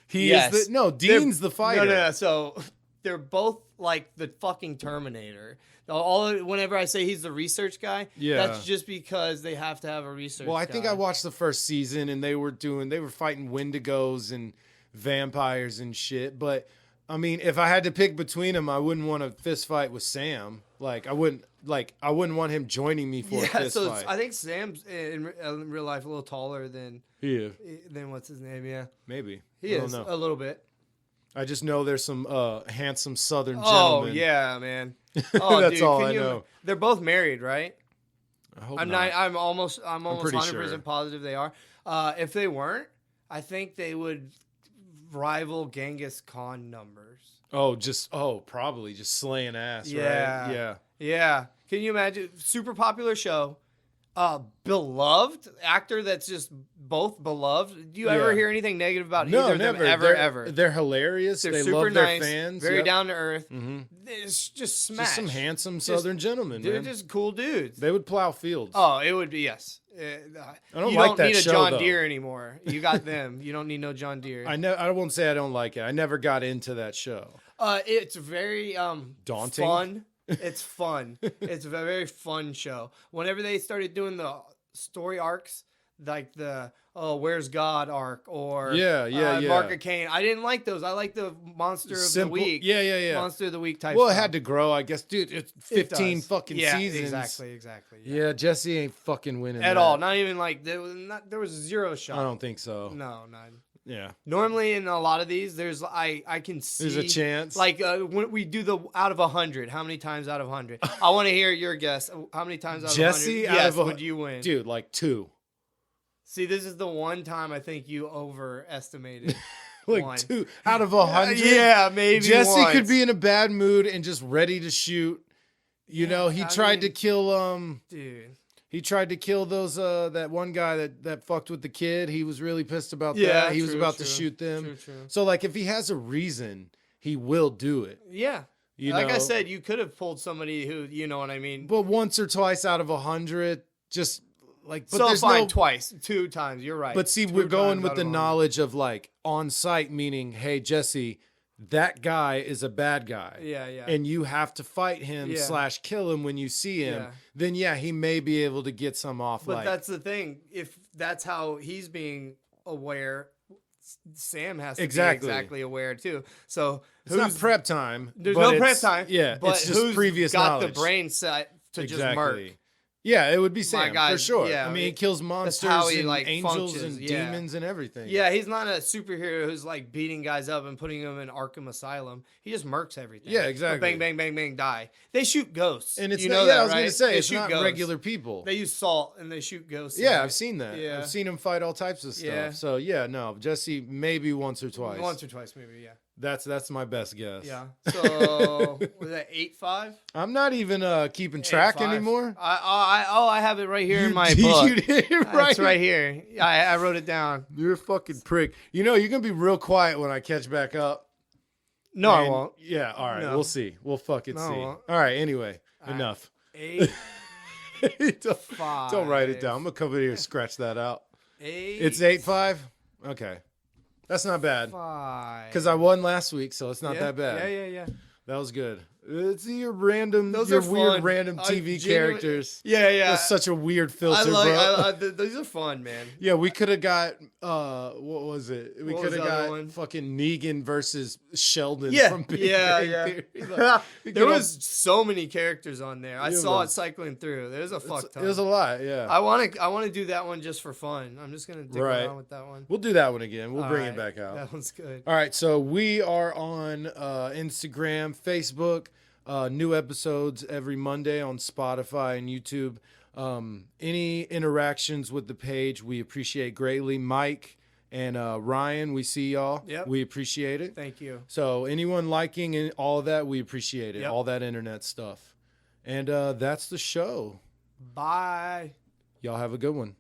He is Dean's the fighter. No. So they're both like the fucking Terminator. Whenever I say he's the research guy, that's just because they have to have a research guy. Well, I think I watched the first season and they were fighting Wendigos and vampires and shit. But I mean, if I had to pick between them, I wouldn't want a fist fight with Sam. I wouldn't want him joining me for a fist fight. I think Sam's in real life a little taller than what's his name. Yeah, maybe he is a little bit. I just know there's some handsome Southern gentlemen. Oh yeah, man. Oh, that's dude, all I know. They're both married, right? I hope I'm not. I'm almost 100% sure. positive they are. If they weren't, I think they would rival Genghis Khan numbers. Probably just slaying ass. Yeah. Right? Yeah. Can you imagine? Super popular show. Beloved actor that's just both beloved. Do you ever hear anything negative about either of them ever? They're hilarious. They're they super love their nice, fans. very down to earth. Mm-hmm. It's just smash. Just some handsome Southern gentlemen, They're man. just cool dudes. They would plow fields. Oh, it would be, yes. I don't you like don't that need a show, John though. Deere anymore. You got them. You don't need no John Deere. I won't say I don't like it. I never got into that show. It's very daunting. Fun. It's fun. It's a very fun show. Whenever they started doing the story arcs, like the Where's God arc or Mark of Cain, I didn't like those. I like the Monster of the Week. Yeah. Monster of the Week type. Well, it stuff. had to grow, I guess, dude. It's 15 fucking seasons. Exactly. Yeah, Jesse ain't fucking winning at that. all. Not even like there was zero shot. I don't think so. No, none. Yeah. Normally in a lot of these, I can see there's a chance. Like when we do the out of 100, how many times out of 100? I want to hear your guess. How many times out of 100? Jesse out of would you win? Dude, like 2. See, this is the one time I think you overestimated. Like one. 2 out of 100. Yeah, maybe. Jesse once. could be in a bad mood and just ready to shoot. You know, he tried to kill dude. He tried to kill those that one guy that fucked with the kid. He was really pissed about that. He was about to shoot them. True. So like if he has a reason, he will do it. Yeah. Like I said, you could have pulled somebody who, you know what I mean? But once or twice out of 100, just like but so there's fine, no twice, 2 times. You're right. But see, we're going with the knowledge of like on site, meaning, hey, Jesse, that guy is a bad guy. Yeah, yeah. And you have to fight him Yeah. / kill him when you see him. Yeah. Then he may be able to get some off. But that's the thing. If that's how he's being aware, Sam has to be exactly aware too. So it's not prep time. There's but no prep time. Yeah, but it's just who's previous got knowledge. the brain set to just murk? Yeah, it would be Sam guy, for sure. yeah, I mean, he kills monsters how he, and like, angels functions, and yeah. demons and everything. Yeah, he's not a superhero who's like beating guys up and putting them in Arkham Asylum. He just murks everything. Yeah, exactly. Bang, bang, bang, bang, die. They shoot ghosts. And it's you not, know yeah, that, I was right? going to say, They it's shoot not ghosts. regular people. They use salt and they shoot ghosts. Yeah, I've seen that. Yeah. I've seen him fight all types of stuff. Yeah. So, no, Jesse maybe once or twice. Once or twice, maybe, yeah. That's my best guess. Yeah. So, was that 8-5? I'm not even keeping track 8-5. anymore. I have it right here in my You book. did it right. It's right here. I wrote it down. You're a fucking prick. You know, you're going to be real quiet when I catch back up. No, I And- won't. Yeah, all right. No. We'll see. We'll fucking No, I see. won't. All right, anyway. All Enough. 8-5. Don't write it down. I'm going to come in here and scratch that out. 8. It's 8-5? Okay. That's not bad. 5. Because I won last week, so it's not that bad. Yeah. That was good. It's your random, Those your are weird fun. random I TV genuinely- characters. Yeah. That's such a weird filter, I like. bro. Those are fun, man. Yeah, we could have got what was it? We What could was have the other got one? fucking Negan versus Sheldon Yeah, from Big yeah. Bang Theory. We There could was so many characters on there. I Yeah, saw man. it cycling through. There's a fuck ton. it was a lot, yeah. I want to do that one just for fun. I'm just gonna dig Right. around with that one. We'll do that one again. We'll All bring right. it back out. That one's good. All right, so we are on Instagram, Facebook, new episodes every Monday on Spotify and YouTube. Any interactions with the page, we appreciate greatly. Mike and Ryan, we see y'all. Yep. We appreciate it. Thank you. So anyone liking and all of that, we appreciate it. Yep. All that internet stuff. And that's the show. Bye. Y'all have a good one.